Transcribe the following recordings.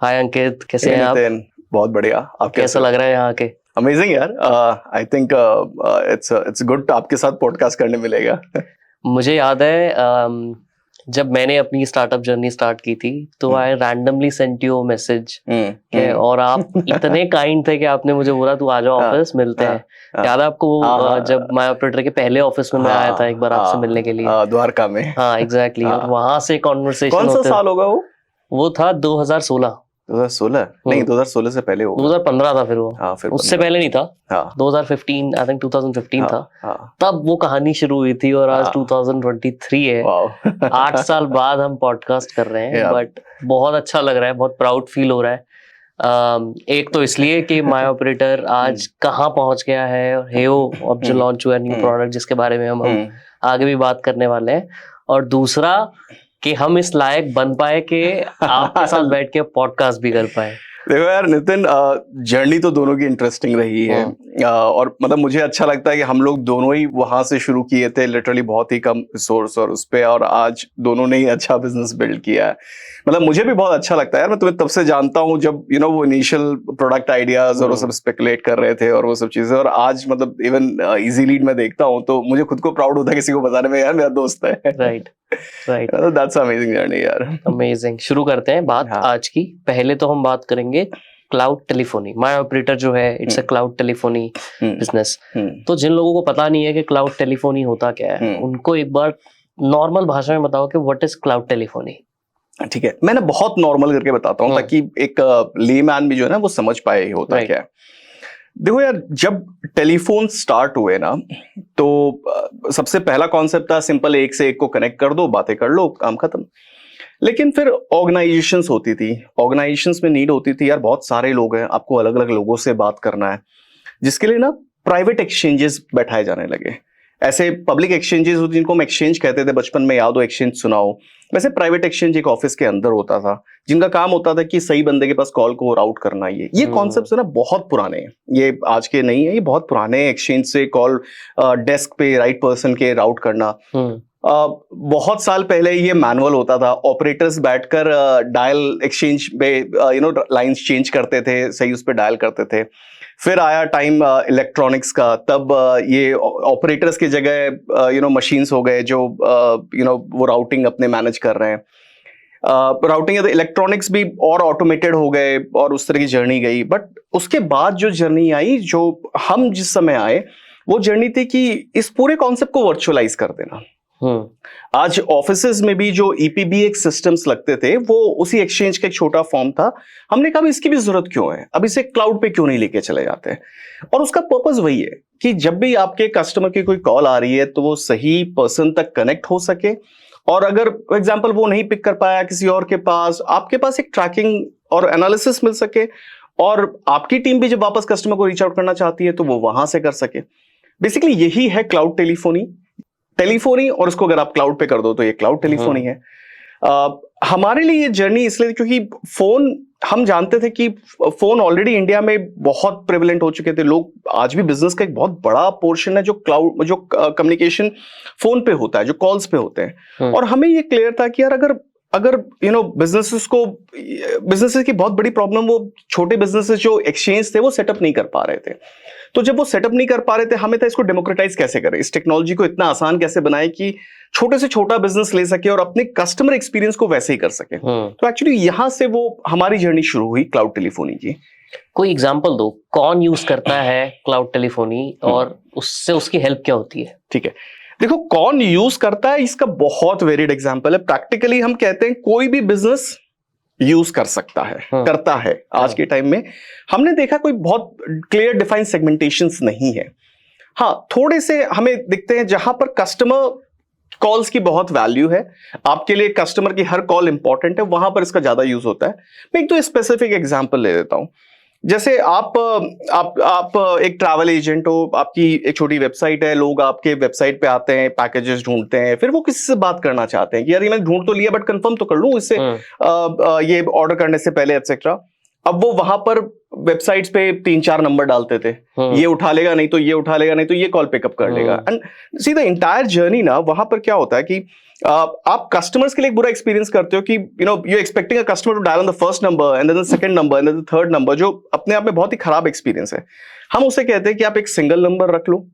हाय अंकित, कैसे हैं आप? बहुत बढ़िया। आप कैसा लग रहा है यहाँ के? अमेजिंग यार। आई थिंक इट्स गुड आपके साथ पॉडकास्ट करने मिलेगा। मुझे याद है जब मैंने अपनी स्टार्टअप जर्नी स्टार्ट की थी तो I randomly sent you message और आप इतने काइंड थे कि आपने मुझे बोला तू आ जाओ ऑफिस, मिलते हैं। याद है आपको जब माय ऑपरेटर के पहले ऑफिस में मैं आया था एक बार आपसे मिलने के लिए, द्वारका में? हाँ एग्जैक्टली। और वहां से कॉन्वर्सेशन कौन सा साल होगा वो था 2016। 2016 नहीं, 2016 से पहले होगा। 2015 था फिर वो। फिर उससे पहले नहीं था। 2015 आई थिंक 2015 था। तब वो कहानी शुरू हुई थी और आज 2023 है। 8 साल बाद हम पॉडकास्ट कर रहे हैं, बट बहुत अच्छा लग रहा है, बहुत प्राउड फील हो रहा है। एक तो इसलिए कि माय ऑपरेटर आज कहाँ पहुंच गया है, और हेयो अब जो लॉन्च हुआ है न्यू प्रोडक्ट जिसके बारे में हम आगे भी बात करने वाले हैं, और दूसरा कि हम इस लायक बन पाए कि आपके साथ बैठ के पॉडकास्ट भी कर पाए। देखो यार नितिन, जर्नी तो दोनों की इंटरेस्टिंग रही है। और मतलब मुझे अच्छा लगता है कि हम लोग दोनों ही वहां से शुरू किए थे, लिटरली बहुत ही कम रिसोर्स और उस पे, और आज दोनों ने ही अच्छा बिजनेस बिल्ड किया है। मतलब मुझे भी बहुत अच्छा लगता है यार। मैं तुम्हें तब से जानता हूँ जब वो इनिशियल प्रोडक्ट आइडियाज और वो सब स्पेकुलेट कर रहे थे और वो सब चीजें, और आज मतलब इवन इजी लीड में देखता हूँ तो मुझे खुद को प्राउड होता है किसी को बताने में यार मेरा दोस्त है। राइट। दैट्स अमेजिंग जर्नी यार। अमेजिंग। शुरू करते हैं बात आज की। पहले तो हम बात करेंगे क्लाउड टेलीफोनी। माय ऑपरेटर जो है it's a cloud telephony business. तो जिन लोगों को पता नहीं है कि क्लाउड टेलीफोनी होता क्या है, उनको एक बार नॉर्मल भाषा में बताओ कि व्हाट इज क्लाउड टेलीफोनी। ठीक है, मैं ना बहुत नॉर्मल करके बताता हूँ ताकि एक लेमैन भी जो है ना वो समझ पाए होता क्या है। देखो यार, जब टेलीफोन स्टार्ट हुए ना तो सबसे पहला कॉन्सेप्ट था सिंपल, एक से एक को कनेक्ट कर दो, बातें कर लो, काम खत्म। लेकिन फिर ऑर्गेनाइजेशंस होती थी, ऑर्गेनाइजेशंस में नीड होती थी यार बहुत सारे लोग हैं, आपको अलग अलग लोगों से बात करना है, जिसके लिए ना प्राइवेट एक्सचेंजेस बैठाए जाने लगे। ऐसे पब्लिक एक्सचेंजेस होते जिनको हम एक्सचेंज कहते थे, बचपन में याद हो एक्सचेंज सुनाओ। वैसे प्राइवेट एक्सचेंज एक ऑफिस के अंदर होता था, जिनका काम होता था कि सही बंदे के पास कॉल को राउट करना। ये कॉन्सेप्ट ना बहुत पुराने हैं, ये आज के नहीं है, ये बहुत पुराने एक्सचेंज से कॉल डेस्क पे राइट पर्सन के राउट करना। बहुत साल पहले ये मैनुअल होता था, ऑपरेटर्स बैठकर डायल एक्सचेंज पे लाइंस चेंज करते थे, सही उस पे डायल करते थे। फिर आया टाइम इलेक्ट्रॉनिक्स का, तब ये ऑपरेटर्स की जगह मशीन्स हो गए जो वो राउटिंग अपने मैनेज कर रहे हैं। राउटिंग इलेक्ट्रॉनिक्स भी और ऑटोमेटेड हो गए और उस तरह की जर्नी गई। बट उसके बाद जो जर्नी आई, जो हम जिस समय आए, वो जर्नी थी कि इस पूरे कॉन्सेप्ट को वर्चुअलाइज कर देना। आज ऑफिसेज में भी जो EPBX सिस्टम्स लगते थे वो उसी एक्सचेंज का एक छोटा फॉर्म था। हमने कहा इसकी भी जरूरत क्यों है, अब इसे क्लाउड पे क्यों नहीं लेके चले जाते। और उसका पर्पस वही है कि जब भी आपके कस्टमर की कोई कॉल आ रही है तो वो सही पर्सन तक कनेक्ट हो सके, और अगर फॉर एग्जांपल वो नहीं पिक कर पाया किसी और के पास, आपके पास एक ट्रैकिंग और एनालिसिस मिल सके, और आपकी टीम भी जब वापस कस्टमर को रीच आउट करना चाहती है तो वो वहां से कर सके। बेसिकली यही है क्लाउड टेलीफोनी। और उसको अगर आप क्लाउड पे कर दो तो ये क्लाउड टेलीफोनी है। हमारे लिए ये जर्नी इसलिए क्योंकि फोन, हम जानते थे कि फोन ऑलरेडी इंडिया में बहुत प्रेवलेंट हो चुके थे। लोग आज भी बिजनेस का एक बहुत बड़ा पोर्शन है जो क्लाउड, जो कम्युनिकेशन फोन पे होता है, जो कॉल्स पे होते हैं। और हमें ये क्लियर था कि यार अगर बिजनेसेस की बहुत बड़ी प्रॉब्लम, वो छोटे बिजनेसेस जो एक्सचेंज थे वो सेटअप नहीं कर पा रहे थे। तो जब वो सेटअप नहीं कर पा रहे थे, हमें था इसको डेमोक्रेटाइज कैसे करें, इस टेक्नोलॉजी को इतना आसान कैसे बनाए कि छोटे से छोटा बिजनेस ले सके और अपने कस्टमर एक्सपीरियंस को वैसे ही कर सके। तो एक्चुअली यहां से वो हमारी जर्नी शुरू हुई क्लाउड टेलीफोनी की। कोई एग्जांपल दो, कौन यूज करता है क्लाउड टेलीफोनी और उससे उसकी हेल्प क्या होती है? ठीक है, देखो कौन यूज करता है इसका बहुत वेरिड एग्जांपल है। प्रैक्टिकली हम कहते हैं कोई भी बिजनेस यूज कर सकता है, करता है। आज के टाइम में हमने देखा कोई बहुत क्लियर डिफाइंड सेगमेंटेशंस नहीं है। हाँ, थोड़े से हमें दिखते हैं जहां पर कस्टमर कॉल्स की बहुत वैल्यू है, आपके लिए कस्टमर की हर कॉल इंपॉर्टेंट है, वहां पर इसका ज्यादा यूज होता है। मैं एक तो स्पेसिफिक एग्जांपल ले देता हूं। जैसे आप एक ट्रैवल एजेंट हो, आपकी एक छोटी वेबसाइट है, लोग आपके वेबसाइट पे आते हैं, पैकेजेस ढूंढते हैं, फिर वो किसी से बात करना चाहते हैं कि यार ये मैंने ढूंढ तो लिया बट कंफर्म तो कर लूं इससे ये ऑर्डर करने से पहले, एटसेट्रा। अब वो वहां पर वेबसाइट्स पे 3-4 नंबर डालते थे, ये उठा लेगा नहीं तो ये उठा लेगा, नहीं तो ये कॉल पिकअप कर लेगा। And see the entire journey ना, वहां पर क्या होता है कि आप कस्टमर्स के लिए एक बुरा एक्सपीरियंस करते हो कि you expecting a customer to dial on the first number and then the second number and then the third number, जो अपने आप में बहुत ही खराब एक्सपीरियंस है। हम उसे कहते हैं कि आप एक सिंगल नंबर रख लो,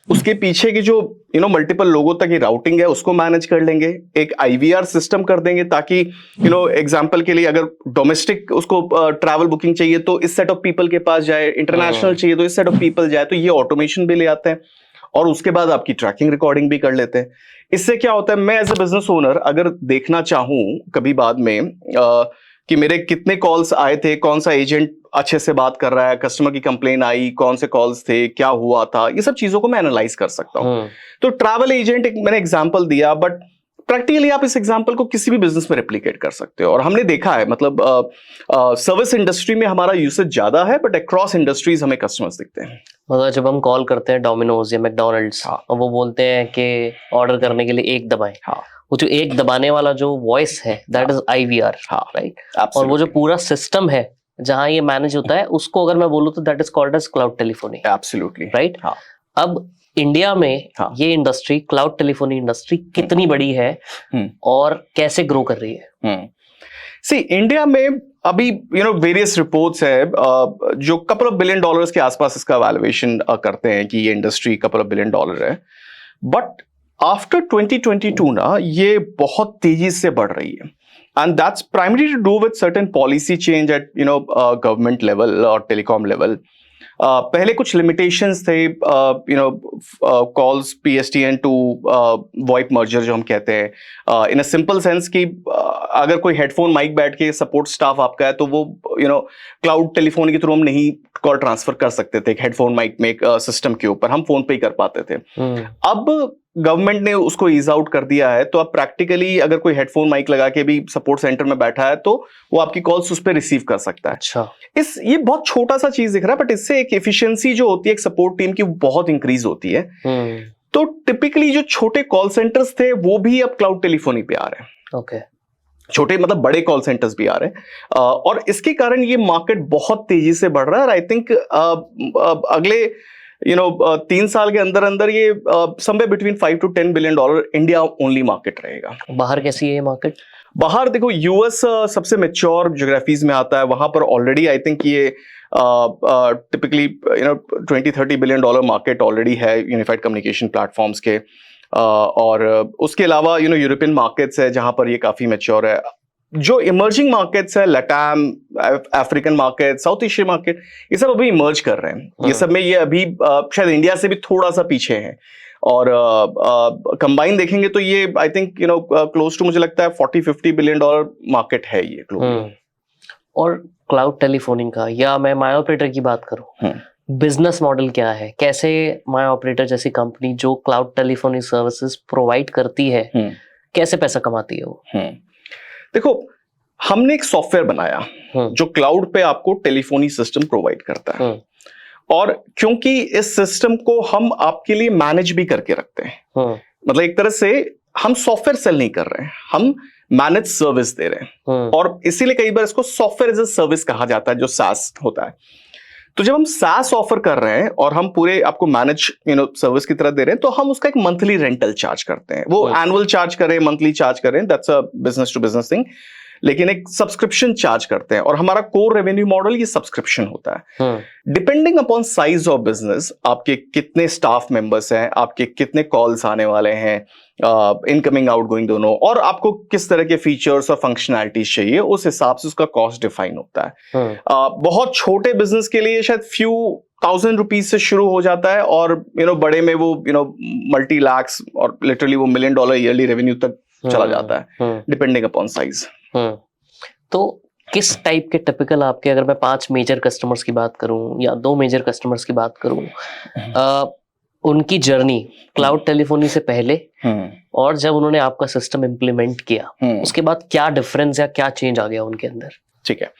उसके पीछे की जो मल्टीपल लोगों तक की राउटिंग है उसको मैनेज कर लेंगे, एक IVR सिस्टम कर देंगे ताकि एग्जांपल के लिए अगर डोमेस्टिक उसको ट्रैवल बुकिंग चाहिए तो इस सेट ऑफ पीपल के पास जाए, इंटरनेशनल चाहिए तो इस सेट ऑफ पीपल जाए, तो ये ऑटोमेशन भी ले आते हैं और उसके बाद आपकी ट्रैकिंग रिकॉर्डिंग भी कर लेते हैं। इससे क्या होता है, मैं एज ए बिजनेस ओनर अगर देखना चाहूं कभी बाद में कि मेरे कितने कॉल्स आए थे, कौन सा एजेंट अच्छे से बात कर रहा है, कस्टमर की कंप्लेन आई, कौन से कॉल्स थे, क्या हुआ था, ये सब चीजों को मैं एनालाइज कर सकता हूं। तो ट्रैवल एजेंट एक मैंने एग्जांपल दिया, बट प्रैक्टिकली आप इस एग्जांपल को किसी भी बिजनेस में रेप्लिकेट कर सकते हो। और हमने देखा है, मतलब सर्विस इंडस्ट्री में हमारा यूसेज ज्यादा है, बट अक्रॉस इंडस्ट्रीज हमें कस्टमर्स दिखते हैं। मतलब जब हम कॉल करते हैं डोमिनोज या मैकडॉनल्ड्स, और वो बोलते हैं कि ऑर्डर करने के लिए एक दबाएं, वो जो एक दबाने वाला जो वॉइस है दैट इज IVR, राइट? और वो जो पूरा सिस्टम है जहां ये मैनेज होता है, उसको अगर मैं बोलूं तो that is called as cloud telephony. Absolutely, right. अब इंडिया में ये इंडस्ट्री, क्लाउड टेलीफोनी इंडस्ट्री कितनी बड़ी है और कैसे ग्रो कर रही है? सी इंडिया में अभी वेरियस रिपोर्ट्स है जो couple of billion dollars के आसपास इसका वैल्यूएशन करते हैं कि ये industry couple of billion dollar है, बट आफ्टर 2022 ना ये बहुत तेजी से बढ़ रही है, and that's primary to do with certain policy change at government level और टेलीकॉम लेवल। पहले कुछ लिमिटेशंस थे, calls PSTN to VoIP merger जो हम कहते हैं, इन अ सिंपल सेंस कि अगर कोई हेडफोन माइक बैठ के सपोर्ट स्टाफ आपका है तो वो क्लाउड टेलीफोन के थ्रू हम नहीं कॉल ट्रांसफर कर सकते थे। एक हेडफोन माइक में एक सिस्टम के ऊपर हम फोन पे ही कर पाते थे। अब गवर्नमेंट ने उसको ईज आउट कर दिया है, तो अब प्रैक्टिकली अगर कोई हेडफोन माइक लगा के भी सपोर्ट सेंटर में बैठा है तो वो आपकी कॉल्स उस पर रिसीव कर सकता है। अच्छा, ये बहुत छोटा सा चीज दिख रहा है, बट इससे एक एफिशिएंसी जो होती है एक सपोर्ट टीम की बहुत इंक्रीज होती है। तो टिपिकली जो छोटे कॉल सेंटर्स थे वो भी अब क्लाउड टेलीफोनी पे आ रहे हैं। ओके, छोटे मतलब बड़े कॉल सेंटर्स भी आ रहे हैं, और इसके कारण ये मार्केट बहुत तेजी से बढ़ रहा है। और आई थिंक अगले 3 साल के अंदर अंदर ये somewhere between $5 to $10 billion India only market रहेगा। बाहर कैसी है ये मार्केट? बाहर देखो, यूएस सबसे मैच्योर ज्योग्राफीज में आता है, वहां पर ऑलरेडी आई थिंक ये टिपिकली $20-30 billion मार्केट ऑलरेडी है यूनिफाइड कम्युनिकेशन प्लेटफॉर्म्स के, और उसके अलावा यूरोपियन मार्केट्स है जहां पर ये काफी मैच्योर है। जो इमर्जिंग मार्केट्स है, LatAm, African market, South Asian market, ये सब अभी इमर्ज कर रहे हैं। ये सब में ये अभी शायद इंडिया से भी थोड़ा सा पीछे हैं, और कंबाइन देखेंगे तो ये आई थिंक क्लोज टू, मुझे लगता है $40-50 billion मार्केट है ये ग्लोबली। और क्लाउड टेलीफोनिंग का, या मैं माय ऑपरेटर की बात करूं, बिजनेस मॉडल क्या है? कैसे माय ऑपरेटर जैसी कंपनी जो क्लाउड टेलीफोनी सर्विसेज प्रोवाइड करती है, कैसे पैसा कमाती है वो? देखो, हमने एक सॉफ्टवेयर बनाया जो क्लाउड पे आपको टेलीफोनी सिस्टम प्रोवाइड करता है, और क्योंकि इस सिस्टम को हम आपके लिए मैनेज भी करके रखते हैं, मतलब एक तरह से हम सॉफ्टवेयर सेल नहीं कर रहे हैं, हम मैनेज सर्विस दे रहे हैं, और इसीलिए कई बार इसको सॉफ्टवेयर एज अ सर्विस कहा जाता है, जो SaaS होता है। तो जब हम SaaS ऑफर कर रहे हैं और हम पूरे आपको मैनेज सर्विस की तरह दे रहे हैं, तो हम उसका एक मंथली रेंटल चार्ज करते हैं। वो एनुअल चार्ज करें, मंथली चार्ज करें, that's a business to business thing, लेकिन एक सब्सक्रिप्शन चार्ज करते हैं, और हमारा कोर रेवेन्यू मॉडल ये सब्सक्रिप्शन होता है। Depending upon size of business, आपके कितने स्टाफ मेंबर्स हैं, आपके कितने कॉल्स आने वाले हैं, इनकमिंग आउटगोइंग दोनों, और आपको किस तरह के फीचर्स और फंक्शनैलिटीज चाहिए, उस हिसाब से उसका कॉस्ट डिफाइन होता है। बहुत छोटे बिजनेस के लिए शायद few thousand rupees से शुरू हो जाता है, और बड़े में वो multi lakhs और लिटरली वो $1 million ईयरली रेवेन्यू तक चला जाता है, डिपेंडिंग अपॉन साइज। तो किस टाइप के टिपिकल आपके, अगर मैं 5 मेजर कस्टमर्स की बात करूं या 2 मेजर कस्टमर्स की बात करूं, उनकी जर्नी क्लाउड टेलीफोनी से पहले और जब उन्होंने आपका सिस्टम इम्प्लीमेंट किया, उसके बाद क्या डिफरेंस या क्या चेंज आ गया उनके अंदर? ठीक है,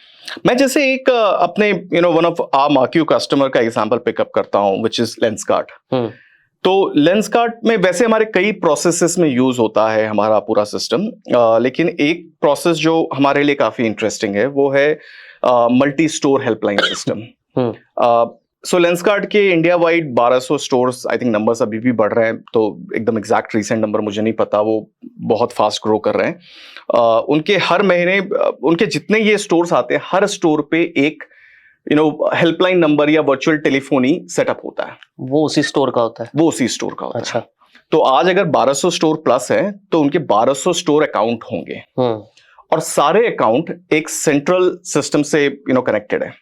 मैं जैसे एक अपने one of our marquee customer का एग्जांपल पिकअप करता हूं, व्हिच इज लेंसकार्ट। तो लेंसकार्ट में वैसे हमारे कई प्रोसेसेस में यूज होता है हमारा पूरा सिस्टम, लेकिन एक प्रोसेस जो हमारे लिए काफी इंटरेस्टिंग है वो है मल्टी स्टोर हेल्पलाइन सिस्टम। सो लेंसकार्ट के India wide 1200 stores, I think numbers अभी भी बढ़ रहे हैं, तो एकदम एग्जैक्ट रिसेंट नंबर मुझे नहीं पता, वो बहुत फास्ट ग्रो कर रहे हैं। उनके हर महीने उनके जितने ये स्टोर्स आते हैं, हर स्टोर पे एक हेल्पलाइन नंबर या वर्चुअल टेलीफोनी सेटअप होता है। वो उसी स्टोर का होता है? वो उसी स्टोर का होता अच्छा। है। तो आज अगर 1200 स्टोर प्लस है तो उनके 1200 स्टोर अकाउंट होंगे, और सारे अकाउंट एक सेंट्रल सिस्टम से कनेक्टेड है।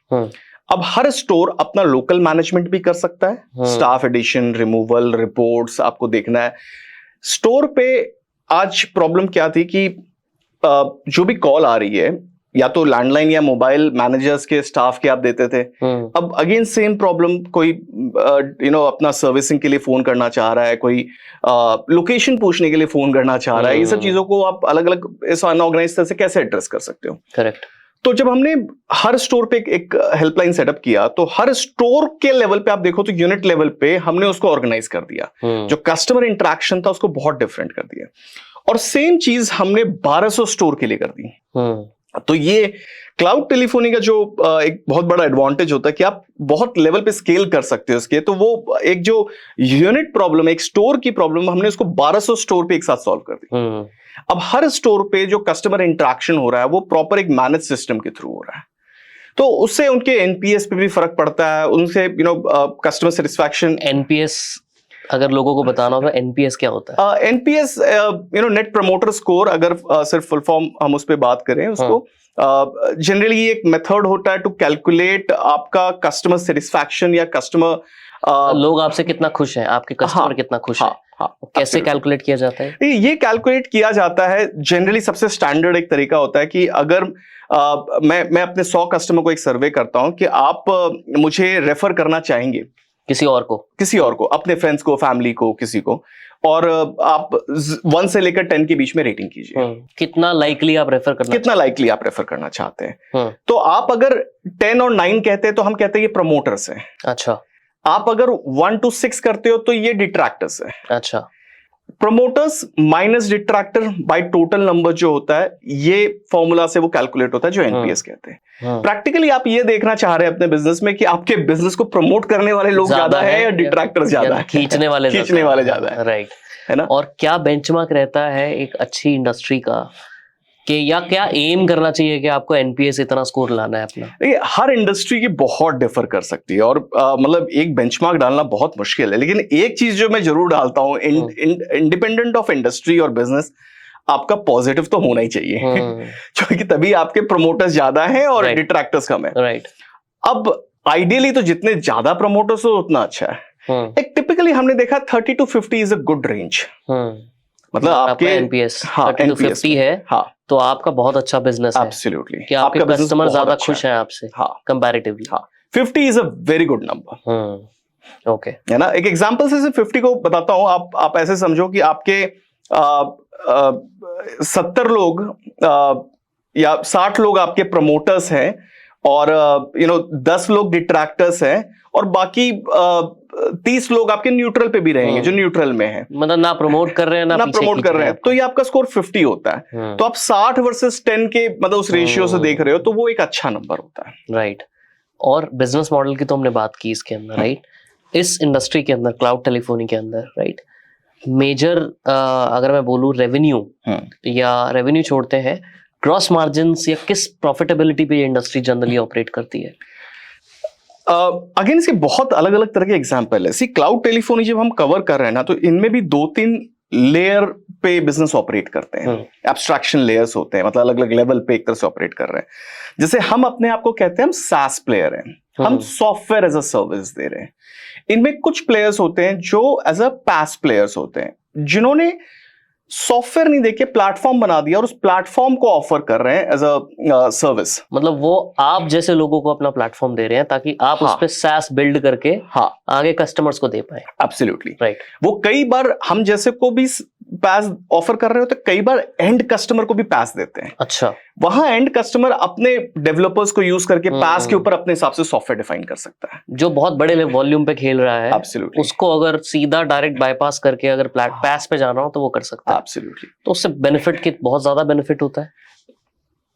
अब हर स्टोर अपना लोकल मैनेजमेंट भी कर सकता है, स्टाफ एडिशन, रिमूवल, रिपोर्ट्स आपको देखना है। स्टोर पे आज प्रॉब्लम क्या थी कि जो भी कॉल आ रही है या तो लैंडलाइन या मोबाइल मैनेजर्स के स्टाफ के आप देते थे। अब अगेन सेम प्रॉब्लम, कोई अपना सर्विसिंग के लिए फोन करना चाह रहा है, कोई लोकेशन पूछने के लिए फोन करना चाह रहा है, ये सब चीजों को आप अलग अलग इस अनऑर्गेनाइज तरह से कैसे एड्रेस कर सकते हो? करेक्ट। तो जब हमने हर स्टोर पे एक हेल्पलाइन सेटअप किया, तो हर स्टोर के लेवल पे आप देखो तो यूनिट लेवल पे हमने उसको ऑर्गेनाइज कर दिया। जो कस्टमर इंटरेक्शन था उसको बहुत डिफरेंट कर दिया, और सेम चीज हमने 1200 स्टोर के लिए कर दी। तो ये क्लाउड टेलीफोनी का जो एक बहुत बड़ा एडवांटेज होता है कि आप बहुत लेवल पे स्केल कर सकते हो इसके। तो वो एक जो यूनिट प्रॉब्लम, एक स्टोर की प्रॉब्लम, हमने उसको 1200 स्टोर पे एक साथ सॉल्व कर दी। अब हर स्टोर पे जो कस्टमर इंटरेक्शन हो रहा है वो प्रॉपर एक मैनेज सिस्टम के थ्रू हो रहा है, तो उससे उनके एनपीएस पे भी फर्क पड़ता है, उनसे कस्टमर सेटिस्फैक्शन। एनपीएस अगर लोगों को बताना हो तो एनपीएस क्या होता है? एनपीएस नेट प्रमोटर स्कोर, अगर सिर्फ फुल फॉर्म हम उस पे बात करें उसको, जनरली एक मेथड होता है टू कैलकुलेट आपका कस्टमर सेटिस्फैक्शन या कस्टमर लोग आपसे कितना खुश हैं, आपके कस्टमर कितना खुश हैं, कैसे कैलकुलेट किया जाता है? ये कैलकुलेट किया जाता है जनरली, सबसे स्टैंडर्ड एक तरीका होता है कि अगर मैं अपने 100 कस्टमर को एक सर्वे करता हूं कि आप मुझे रेफर करना चाहेंगे किसी और को, अपने फ्रेंड्स को, फैमिली को, किसी को, और आप 1 से लेकर 10 के बीच में रेटिंग कीजिए। कितना लाइकली आप रेफर करना चाहते हैं। तो आप अगर 10 और 9 कहते हैं तो हम कहते हैं ये प्रमोटर्स हैं। अच्छा। आप अगर 1 to 6 करते हो तो ये डिट्रैक्टर्स है। अच्छा। Promoters minus detractor by total number जो होता है, ये फॉर्मूला से वो कैलकुलेट होता है, जो एनपीएस कहते हैं। प्रैक्टिकली आप ये देखना चाह रहे हैं अपने बिजनेस में कि आपके बिजनेस को प्रमोट करने वाले लोग ज्यादा है या डिट्रैक्टर्स ज्यादा है, खींचने वाले ज्यादा है। राइट, है ना? और क्या बेंचमार्क रहता है एक अच्छी इंडस्ट्री का, कि या क्या एम करना चाहिए कि आपको एनपीएस इतना स्कोर लाना है अपना? देखिए, हर इंडस्ट्री की बहुत डिफर कर सकती है, और मतलब एक बेंचमार्क डालना बहुत मुश्किल है, लेकिन एक चीज जो मैं जरूर डालता हूँ, इंडिपेंडेंट ऑफ इंडस्ट्री और बिजनेस, आपका पॉजिटिव तो होना ही चाहिए क्योंकि तभी आपके प्रमोटर्स ज्यादा हैं और डिट्रैक्टर्स कम है। राइट। अब आइडियली तो जितने ज्यादा प्रमोटर्स हो उतना अच्छा है। एक टिपिकली हमने देखा 30 to 50 is a good range. मतलब आपके एनपीएस 30 to 50 है, तो आपका बहुत अच्छा बिजनेस है। एब्सोल्युटली, कि आपके कस्टमर ज्यादा खुश हैं आपसे comparatively. 50 is a very good number. Okay, है ना? एक एग्जांपल से 50 को बताता हूं। आप ऐसे समझो कि आपके 70 लोग या 60 लोग आपके प्रमोटर्स हैं, और 10 लोग डिट्रैक्टर्स हैं, और बाकी 30 लोग आपके न्यूट्रल पे भी रहेंगे, जो न्यूट्रल में है, मतलब ना प्रमोट कर रहे हैं ना प्रमोट कर रहे हैं। तो ये आपका स्कोर 50 होता है। तो आप 60 वर्सेस 10 के मतलब उस रेशियो से देख रहे हो, तो वो एक अच्छा नंबर होता है। राइट। और बिजनेस मॉडल की तो हमने बात की इसके अंदर, राइट? इस इंडस्ट्री के अंदर, क्लाउड टेलीफोनी के अंदर, राइट, मेजर अगर मैं बोलूं रेवेन्यू, या रेवेन्यू छोड़ते हैं, ग्रॉस मार्जिन्स या किस प्रॉफिटेबिलिटी पे ये इंडस्ट्री जनरली ऑपरेट करती है? अगेन इसके बहुत अलग अलग तरह के एग्जांपल है। सी, क्लाउड टेलीफोनी जब हम कवर कर रहे हैं ना, तो इनमें भी 2-3 लेयर पे बिजनेस ऑपरेट करते हैं। एब्स्ट्रैक्शन लेयर्स होते हैं, मतलब अलग अलग लेवल पे एक तरह से ऑपरेट कर रहे हैं। जैसे हम अपने आप को कहते हैं हम सास प्लेयर हैं, हम सॉफ्टवेयर एज अ सर्विस दे रहे हैं। इनमें कुछ प्लेयर्स होते हैं जो एज अ पास प्लेयर्स होते हैं, जिन्होंने सॉफ्टवेयर नहीं देके प्लेटफॉर्म बना दिया और उस प्लेटफॉर्म को ऑफर कर रहे हैं एज अ सर्विस। मतलब वो आप जैसे लोगों को अपना प्लेटफॉर्म दे रहे हैं ताकि आप उस पे SaaS बिल्ड करके आगे कस्टमर्स को दे पाए। Absolutely, right. वो कई बार हम जैसे को भी पैस ऑफर कर रहे हो तो कई बार एंड कस्टमर को भी पैस देते हैं। अच्छा, वहां एंड कस्टमर अपने डेवलपर्स को यूज करके पैस के ऊपर अपने हिसाब से सॉफ्टवेयर डिफाइन कर सकता है। जो बहुत बड़े वॉल्यूम पे खेल रहा है, Absolutely. उसको अगर सीधा डायरेक्ट बाईपास करके अगर पैस पे जाना हो तो वो कर सकता है। Absolutely. तो उससे बेनिफिट की बहुत ज्यादा बेनिफिट होता है।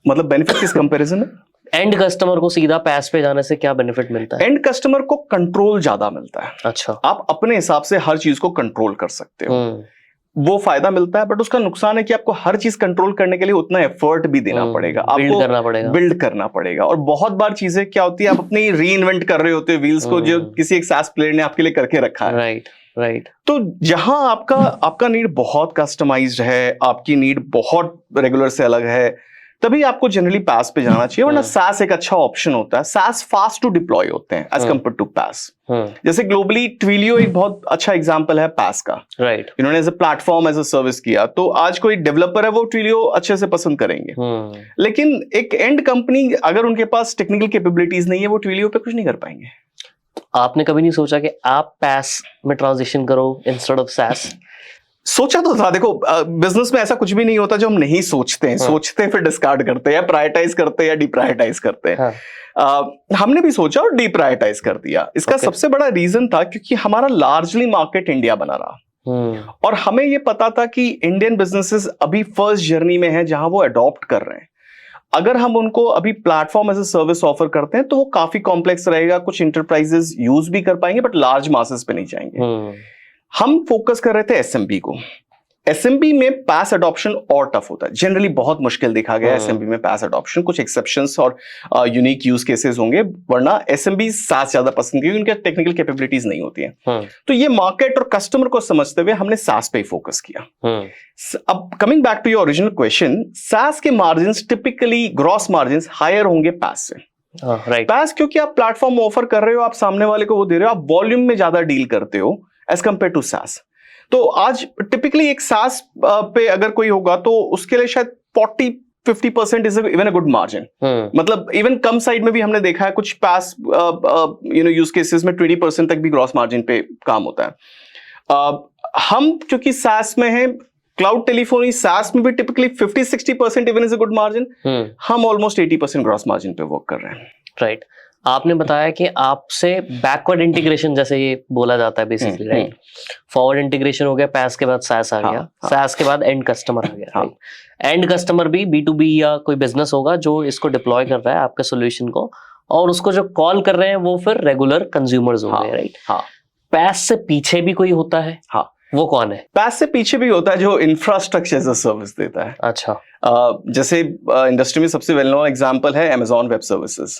मतलब बेनिफिट किस कंपैरिजन में? एंड कस्टमर को सीधा पैस पे जाने से क्या बेनिफिट मिलता है? एंड कस्टमर को कंट्रोल ज्यादा मिलता है। अच्छा, आप अपने हिसाब से हर चीज को कंट्रोल कर सकते हो, वो फायदा मिलता है। बट उसका नुकसान है कि आपको हर चीज कंट्रोल करने के लिए उतना एफर्ट भी देना पड़ेगा, आपको बिल्ड करना पड़ेगा। और बहुत बार चीजें क्या होती है, आप अपनी री इन्वेंट कर रहे होते हो व्हील्स को, जो किसी एक SaaS प्लेयर ने आपके लिए करके रखा है। राइट। तो जहां आपका नीड बहुत कस्टमाइज्ड है, आपकी नीड बहुत रेगुलर से अलग है, तभी आपको जनरली PaaS पे जाना चाहिए। वरना SaaS एक अच्छा ऑप्शन होता है। SaaS फास्ट टू डिप्लॉय होते हैं एज कम्पेयर टू PaaS। जैसे ग्लोबली ट्विलियो एक बहुत अच्छा एग्जांपल है PaaS का। राइट। इन्होंने as a platform, as a service किया, तो आज कोई डेवलपर है वो ट्विलियो अच्छे से पसंद करेंगे। लेकिन एक एंड कंपनी अगर उनके पास टेक्निकल कैपेबिलिटीज नहीं है, वो ट्विलियो पे कुछ नहीं कर पाएंगे। आपने कभी नहीं सोचा कि आप PaaS में ट्रांजिशन करो इंस्टेड ऑफ SaaS? सोचा तो था। देखो, बिजनेस में ऐसा कुछ भी नहीं होता जो हम नहीं सोचते हैं। सोचते हैं फिर डिस्कार्ड करते हैं, या प्रायोरिटाइज करते हैं या डिप्रायोरिटाइज करते हैं। हमने भी सोचा और डिप्रायोरिटाइज कर दिया। इसका सबसे बड़ा रीजन था क्योंकि हमारा लार्जली मार्केट इंडिया बना रहा, और हमें ये पता था कि इंडियन बिजनेसेस अभी फर्स्ट जर्नी में है जहां वो अडॉप्ट कर रहे हैं। अगर हम उनको अभी platform as a service offer करते हैं तो वो काफी कॉम्प्लेक्स रहेगा। कुछ इंटरप्राइजेस यूज भी कर पाएंगे बट लार्ज मासेस पे नहीं जाएंगे। हम फोकस कर रहे थे SMB को। SMB में PaaS अडॉप्शन और टफ होता है, जनरली बहुत मुश्किल देखा गया SMB में PaaS अडॉप्शन। कुछ एक्सेप्शंस और यूनिक यूज केसेस होंगे, वरना SMB SaaS ज्यादा पसंद क्योंकि उनके टेक्निकल कैपेबिलिटीज नहीं होती हैं। तो ये मार्केट और कस्टमर को समझते हुए हमने SaaS पे ही फोकस किया। अब coming back to your original question, SaaS के margins typically gross margins higher होंगे PaaS से। PaaS क्योंकि आप प्लेटफॉर्म ऑफर कर रहे हो, आप सामने वाले को वो दे रहे हो, आप वॉल्यूम में ज्यादा डील करते हो एज कंपेयर टू SaaS। तो आज टिपिकली एक SaaS पे अगर कोई होगा तो उसके लिए शायद 40-50% is even a good margin. मतलब इवन कम साइड में भी हमने देखा है कुछ PaaS यूज केसेस में 20% तक भी ग्रॉस मार्जिन पे काम होता है। हम क्योंकि SaaS में है, क्लाउड टेलीफोनी SaaS में भी typically 50-60% even is a good margin. हम ऑलमोस्ट 80% ग्रॉस मार्जिन पे वर्क कर रहे हैं। राइट। आपने बताया कि आपसे बैकवर्ड इंटीग्रेशन जैसे ये बोला जाता है बेसिकली, राइट? फॉरवर्ड इंटीग्रेशन हो गया, PaaS के बाद SaaS आ गया, SaaS के बाद एंड कस्टमर आ गया, राइट? एंड कस्टमर भी B2B या कोई बिजनेस होगा जो इसको डिप्लॉय कर रहा है आपके सोल्यूशन को, और उसको जो कॉल कर रहे हैं वो फिर रेगुलर कंज्यूमर्स होंगे, राइट? PaaS से पीछे भी कोई होता है? वो कौन है? PaaS से पीछे भी होता है जो इंफ्रास्ट्रक्चर एज अ सर्विस देता है। अच्छा। जैसे इंडस्ट्री में सबसे वेल नोन एग्जांपल है Amazon वेब सर्विसेज।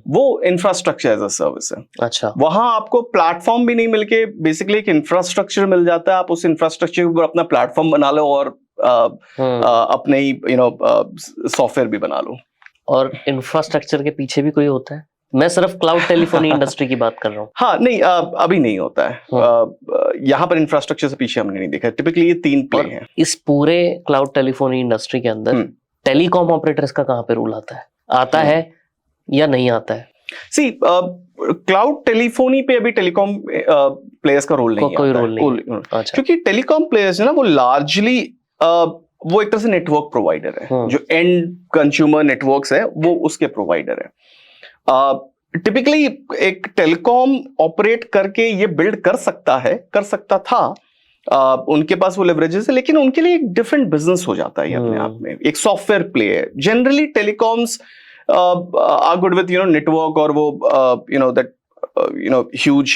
वो इंफ्रास्ट्रक्चर एज अ सर्विस है। अच्छा। वहां आपको प्लेटफॉर्म भी नहीं मिलके बेसिकली एक इंफ्रास्ट्रक्चर मिल जाता है। आप उस इंफ्रास्ट्रक्चर के ऊपर अपना प्लेटफॉर्म बना लो और अपने ही सॉफ्टवेयर भी बना लो। और इंफ्रास्ट्रक्चर के पीछे भी कोई होता है? मैं सिर्फ क्लाउड टेलीफोनी इंडस्ट्री की बात कर रहा हूँ। हाँ, नहीं, अभी नहीं होता है। यहाँ पर इंफ्रास्ट्रक्चर से पीछे हमने नहीं देखा। टिपिकली ये 3 प्ले हैं। इस पूरे क्लाउड टेलीफोनी इंडस्ट्री के अंदर टेलीकॉम ऑपरेटर्स का कहाँ पे रोल आता है या नहीं आता है? सी, क्लाउड टेलीफोनी पे अभी टेलीकॉम प्लेयर्स का रोल नहीं है। कोई रोल नहीं। अच्छा। क्योंकि टेलीकॉम प्लेयर्स है ना, वो लार्जली वो एक तरह से नेटवर्क प्रोवाइडर है। जो एंड कंज्यूमर नेटवर्क्स है वो उसके प्रोवाइडर है। टिपिकली एक टेलीकॉम ऑपरेट करके ये बिल्ड कर सकता था। उनके पास वो लेवरेजेस है, लेकिन उनके लिए एक डिफरेंट बिजनेस हो जाता है अपने आप में। एक सॉफ्टवेयर प्ले है। Generally telecoms are good with network और वो दैट ह्यूज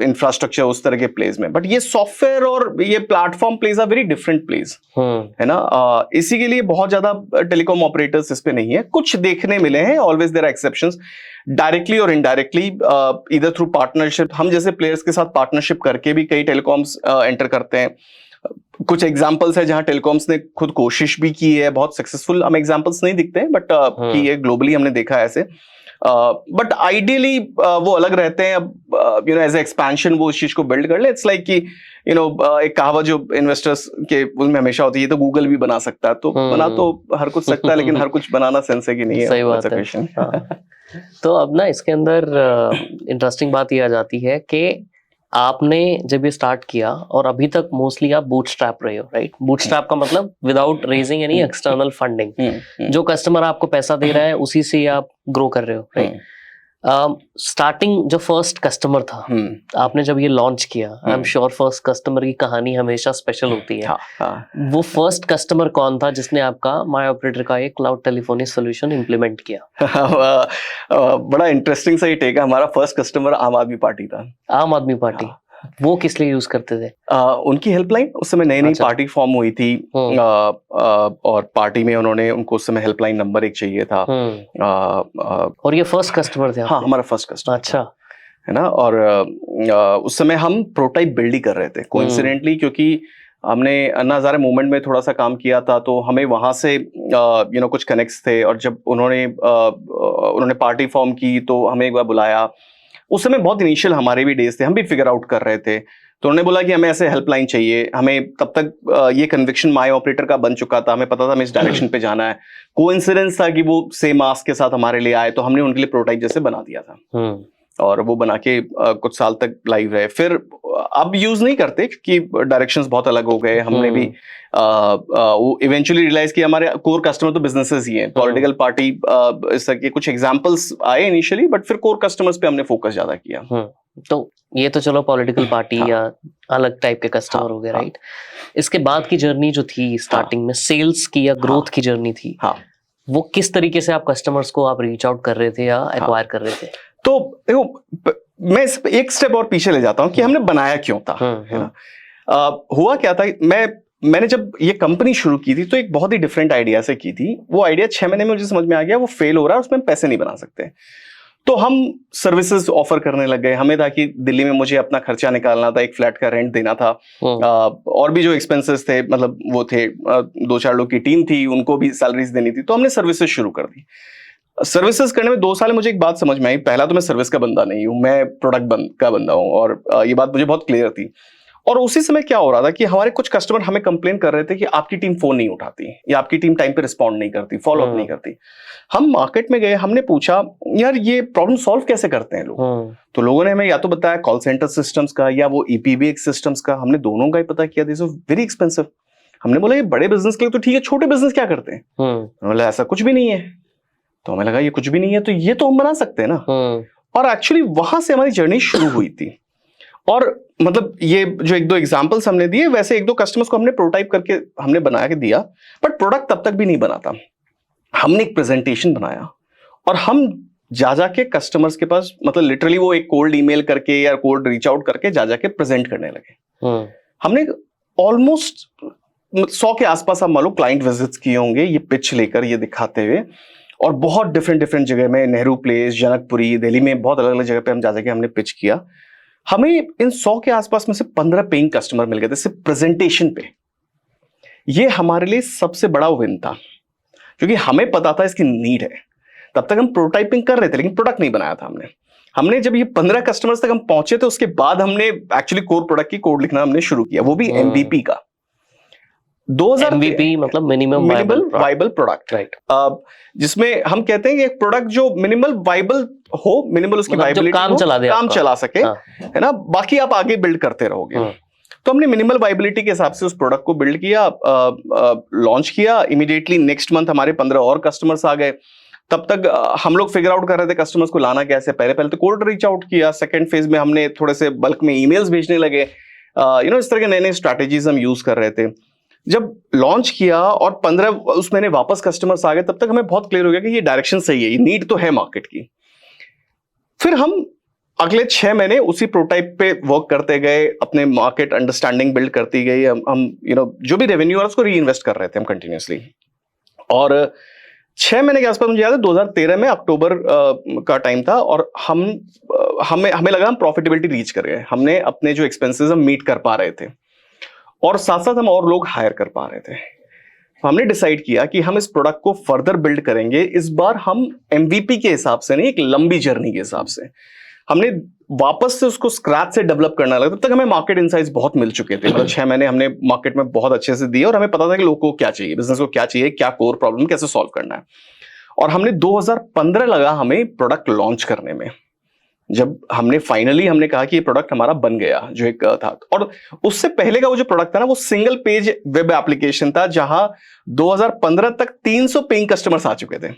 इंफ्रास्ट्रक्चर, उस तरह के प्लेस में। बट ये सॉफ्टवेयर और ये platform plays are very different plays, है ना। इसी के लिए बहुत ज्यादा टेलीकॉम ऑपरेटर्स इस पे नहीं है। कुछ देखने मिले हैं, always there are exceptions, directly और इनडायरेक्टली, इधर थ्रू पार्टनरशिप। हम जैसे प्लेयर्स के साथ पार्टनरशिप करके भी कई टेलीकॉम्स एंटर करते हैं। कुछ एग्जांपल्स है जहां टेलीकॉम्स ने खुद कोशिश भी की है, बहुत सक्सेसफुल हम एग्जांपल्स नहीं दिखते हैं, बट की है ग्लोबली हमने देखा है ऐसे। बट आइडियली वो अलग रहते हैं। अब एज ए एक्सपेंशन वो उस चीज को बिल्ड कर ले। इट्स लाइक कि एक कहावत जो इन्वेस्टर्स के उसमें हमेशा होती है, ये तो गूगल भी बना सकता है। तो बना तो हर कुछ सकता है, लेकिन हर कुछ बनाना सेंस है कि नहीं है। सही बात है। तो अब ना इसके अंदर इंटरेस्टिंग बात ये आ जाती है कि आपने जब ये स्टार्ट किया और अभी तक मोस्टली आप बूटस्ट्रैप रहे हो, राइट? बूटस्ट्रैप का मतलब without raising any external funding, जो कस्टमर आपको पैसा दे रहा है उसी से आप ग्रो कर रहे हो, राइट? स्टार्टिंग जो फर्स्ट कस्टमर था, आपने जब ये लॉन्च किया, आई एम श्योर फर्स्ट कस्टमर की कहानी हमेशा स्पेशल होती है। वो फर्स्ट कस्टमर कौन था जिसने आपका माई ऑपरेटर का एक क्लाउड टेलीफोनी सोल्यूशन इंप्लीमेंट किया? बड़ा इंटरेस्टिंग सा ही टेक है। हमारा फर्स्ट कस्टमर आम आदमी पार्टी था। आम आदमी पार्टी? वो किस लिए यूज करते थे? उनकी हेल्पलाइन, उस समय नई नई पार्टी फॉर्म हुई थी, और पार्टी में उनको उस समय हेल्पलाइन नंबर एक चाहिए था। और ये फर्स्ट कस्टमर थे? हाँ, हमारा फर्स्ट कस्टमर। अच्छा, है ना। और उस समय हम प्रोटोटाइप बिल्ड ही कर रहे थे कोइंसिडेंटली, क्योंकि हमने अन्ना हजारे मूवमेंट में थोड़ा सा काम किया था, तो हमें वहां से कुछ कनेक्ट्स थे। और जब उन्होंने पार्टी फॉर्म की तो हमें एक बार बुलाया। उस समय बहुत इनिशियल हमारे भी डेज थे, हम भी फिगर आउट कर रहे थे। तो उन्होंने बोला कि हमें ऐसे हेल्पलाइन चाहिए। हमें तब तक ये कन्विक्शन माई ऑपरेटर का बन चुका था, हमें पता था हमें इस डायरेक्शन पे जाना है। कोइंसिडेंस था कि वो सेम आस्क के साथ हमारे लिए आए, तो हमने उनके लिए प्रोटोटाइप जैसे बना दिया था। और वो बना के कुछ साल तक लाइव रहे। फिर अब यूज नहीं करते क्योंकि डायरेक्शंस बहुत अलग हो गए। हमने भी इवेंचुअली रियलाइज किया हमारे कोर कस्टमर तो बिजनेसेस ही हैं। पॉलिटिकल पार्टी इस तरह के कुछ एग्जांपल्स आए इनिशियली, बट फिर कोर कस्टमर्स पे हमने फोकस ज्यादा किया। तो ये तो चलो पॉलिटिकल पार्टी या अलग टाइप के कस्टमर हो गए, राइट? इसके बाद की जर्नी जो थी स्टार्टिंग में सेल्स की या ग्रोथ की जर्नी थी, वो किस तरीके से आप कस्टमर्स को आप रीच आउट कर रहे थे या एक्वायर कर रहे थे? तो देखो, मैं एक स्टेप और पीछे ले जाता हूँ कि हमने बनाया क्यों था, है ना। हुआ क्या था, मैंने जब ये कंपनी शुरू की थी तो एक बहुत ही डिफरेंट आइडिया से की थी। वो आइडिया 6 महीने में मुझे समझ में आ गया वो फेल हो रहा है, उसमें हम पैसे नहीं बना सकते। तो हम सर्विसेज ऑफर करने लग गए। हमें था कि दिल्ली में मुझे अपना खर्चा निकालना था, एक फ्लैट का रेंट देना था, और भी जो एक्सपेंसेस थे, मतलब वो थे 2-4 लोग की टीम थी, उनको भी सैलरीज देनी थी। तो हमने सर्विसेज शुरू कर दी। सर्विसेज करने में 2 साल मुझे एक बात समझ में आई। पहला तो मैं सर्विस का बंदा नहीं हूं, मैं प्रोडक्ट का बंदा हूं, और ये बात मुझे बहुत क्लियर थी। और उसी समय क्या हो रहा था कि हमारे कुछ कस्टमर हमें कंप्लेन कर रहे थे कि आपकी टीम फोन नहीं उठाती या आपकी टीम टाइम पे रिस्पॉन्ड नहीं करती, फॉलो अप नहीं करती। हम मार्केट में गए, हमने पूछा यार ये प्रॉब्लम सॉल्व कैसे करते हैं लोग। तो लोगों ने हमें या तो बताया कॉल सेंटर सिस्टम्स का या वो EPBX सिस्टम्स का। हमने दोनों का ही पता किया, दिस इज वेरी एक्सपेंसिव। हमने बोला ये बड़े बिजनेस के लिए तो ठीक है, छोटे बिजनेस क्या करते हैं? बोला ऐसा कुछ भी नहीं है। तो हमें लगा ये कुछ भी नहीं है तो ये तो हम बना सकते हैं ना। और एक्चुअली वहां से हमारी जर्नी शुरू हुई थी। और मतलब ये जो 1-2 एग्जांपल्स हमने दिए, वैसे 1-2 कस्टमर्स को हमने प्रोटोटाइप करके हमने बना के दिया, बट प्रोडक्ट तब तक भी नहीं बना था। हमने एक प्रेजेंटेशन बनाया और हम जा के कस्टमर्स के पास, मतलब लिटरली वो एक कोल्ड ईमेल करके या कोल्ड रीच आउट करके जा के प्रेजेंट करने लगे। हमने ऑलमोस्ट 100 के आसपास आप मान लो क्लाइंट विजिट्स किए होंगे, ये पिच लेकर, ये दिखाते हुए। और बहुत डिफरेंट जगह में, नेहरू प्लेस, जनकपुरी, दिल्ली में बहुत अलग अलग जगह पे हम जाके हमने पिच किया। हमें इन 100 के आसपास में से 15 पेइंग कस्टमर मिल गए थे सिर्फ प्रेजेंटेशन पे। ये हमारे लिए सबसे बड़ा विन था, क्योंकि हमें पता था इसकी नीड है। तब तक हम प्रोटोटाइपिंग कर रहे थे लेकिन प्रोडक्ट नहीं बनाया था हमने जब ये 15 कस्टमर्स तक हम पहुंचे थे, उसके बाद हमने एक्चुअली कोर प्रोडक्ट की कोड लिखना हमने शुरू किया, वो भी MVP का। 2000 MVP मतलब मिनिमम वाइबल प्रोडक्ट, राइट। जिसमें हम कहते हैं कि एक प्रोडक्ट जो मिनिमल वाइबल हो, मिनिमल उसकी वाइबिलिटी काम चला सके, है ना, बाकी आप आगे बिल्ड करते रहोगे। तो हमने मिनिमल वाइबिलिटी के हिसाब से उस प्रोडक्ट को बिल्ड किया, लॉन्च किया। इमीडिएटली नेक्स्ट मंथ हमारे 15 और कस्टमर्स आ गए। तब तक हम लोग फिगर आउट कर रहे थे कस्टमर्स को लाना कैसे। पहले तो कोल्ड रीच आउट किया। सेकंड फेज में हमने थोड़े से बल्क में ईमेल्स भेजने लगे। इस तरह के नए स्ट्रैटेजीज हम यूज कर रहे थे। जब लॉन्च किया और 15 उस महीने वापस कस्टमर्स आ गए, तब तक हमें बहुत क्लियर हो गया कि ये डायरेक्शन सही है, ये नीड तो है मार्केट की। फिर हम अगले 6 महीने उसी प्रोटोटाइप पे वर्क करते गए, अपने मार्केट अंडरस्टैंडिंग बिल्ड करती गई। हम जो भी रेवेन्यू है उसको री इन्वेस्ट कर रहे थे हम कंटिन्यूसली। और 6 महीने के आसपास मुझे याद है 2013 में अक्टूबर का टाइम था, और हमें लगा हम प्रॉफिटेबिलिटी रीच कर गए। हमने अपने जो एक्सपेंसेस हम मीट कर पा रहे थे और साथ साथ हम और लोग हायर कर पा रहे थे। हमने डिसाइड किया कि हम इस प्रोडक्ट को फर्दर बिल्ड करेंगे। इस बार हम MVP के हिसाब से नहीं, एक लंबी जर्नी के हिसाब से हमने वापस से उसको स्क्रैच से डेवलप करना लगा। तब तक हमें मार्केट इनसाइट्स बहुत मिल चुके थे, मतलब 6 महीने हमने मार्केट में बहुत अच्छे से दिए और हमें पता था कि लोगों को क्या चाहिए, बिजनेस को क्या चाहिए, क्या कोर प्रॉब्लम कैसे सॉल्व करना है। और हमने 2015 लगा हमें प्रोडक्ट लॉन्च करने में। जब हमने फाइनली कहा कि ये प्रोडक्ट हमारा बन गया, जो एक था। और उससे पहले का वो जो प्रोडक्ट था ना, वो सिंगल पेज वेब एप्लीकेशन था, जहां 2015 तक 300 पेइंग कस्टमर्स आ चुके थे।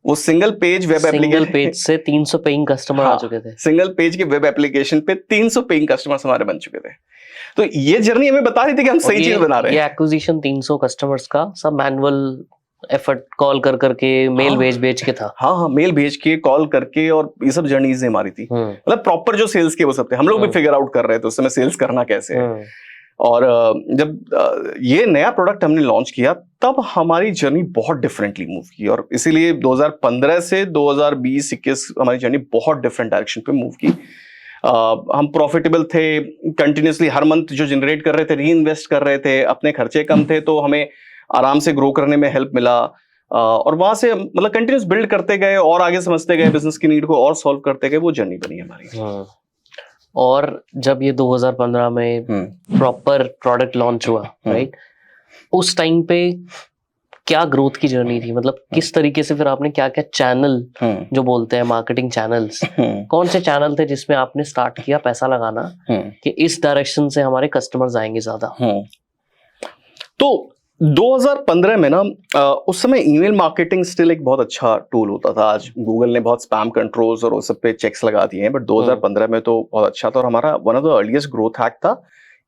वो single page web application, single page से 300 पेइंग कस्टमर आ चुके थे। सिंगल पेज के वेब एप्लीकेशन पे 300 पेइंग कस्टमर्स हमारे बन चुके थे। तो ये जर्नी हमें बता रही थी कि हम सही चीज बना रहे हैं। ये एक्विजिशन 300 कस्टमर्स का सब मैनुअल एफर्ट, कॉल कर करके, मेल भेज के था। हाँ, मेल भेज के, कॉल करके, और ये सब जर्नीज हमारी थी। मतलब प्रॉपर जो सेल्स के वो सब थे, हम लोग भी फिगर आउट कर रहे थे उस समय सेल्स करना कैसे है। और जब ये नया प्रोडक्ट हमने लॉन्च किया, तब हमारी जर्नी बहुत डिफरेंटली मूव की, और इसीलिए 2015 से 2020-21 हमारी जर्नी बहुत डिफरेंट डायरेक्शन पे मूव की। हम प्रॉफिटेबल थे, कंटिन्यूसली हर मंथ जो जनरेट कर रहे थे री इन्वेस्ट कर रहे थे, अपने खर्चे कम थे, तो हमें आराम से ग्रो करने में हेल्प मिला। और वहां से मतलब कंटिन्यूस बिल्ड करते गए और आगे समझते गए बिजनेस की नीड को और सॉल्व करते गए, वो जर्नी बनी हमारी। और जब ये 2015 में प्रॉपर प्रोडक्ट लॉन्च हुआ, राइट, उस टाइम पे क्या ग्रोथ की जर्नी थी? मतलब किस तरीके से फिर आपने क्या क्या चैनल, जो बोलते हैं मार्केटिंग चैनल्स, कौन से चैनल थे जिसमें आपने स्टार्ट किया पैसा लगाना कि इस डायरेक्शन से हमारे कस्टमर्स आएंगे ज्यादा? तो 2015 में ना, उस समय ईमेल मार्केटिंग स्टिल एक बहुत अच्छा टूल होता था। आज गूगल ने बहुत स्पैम कंट्रोल्स और उस सब पे चेक्स लगा दिए हैं, बट 2015 में तो बहुत अच्छा था। और हमारा one of the earliest growth hack था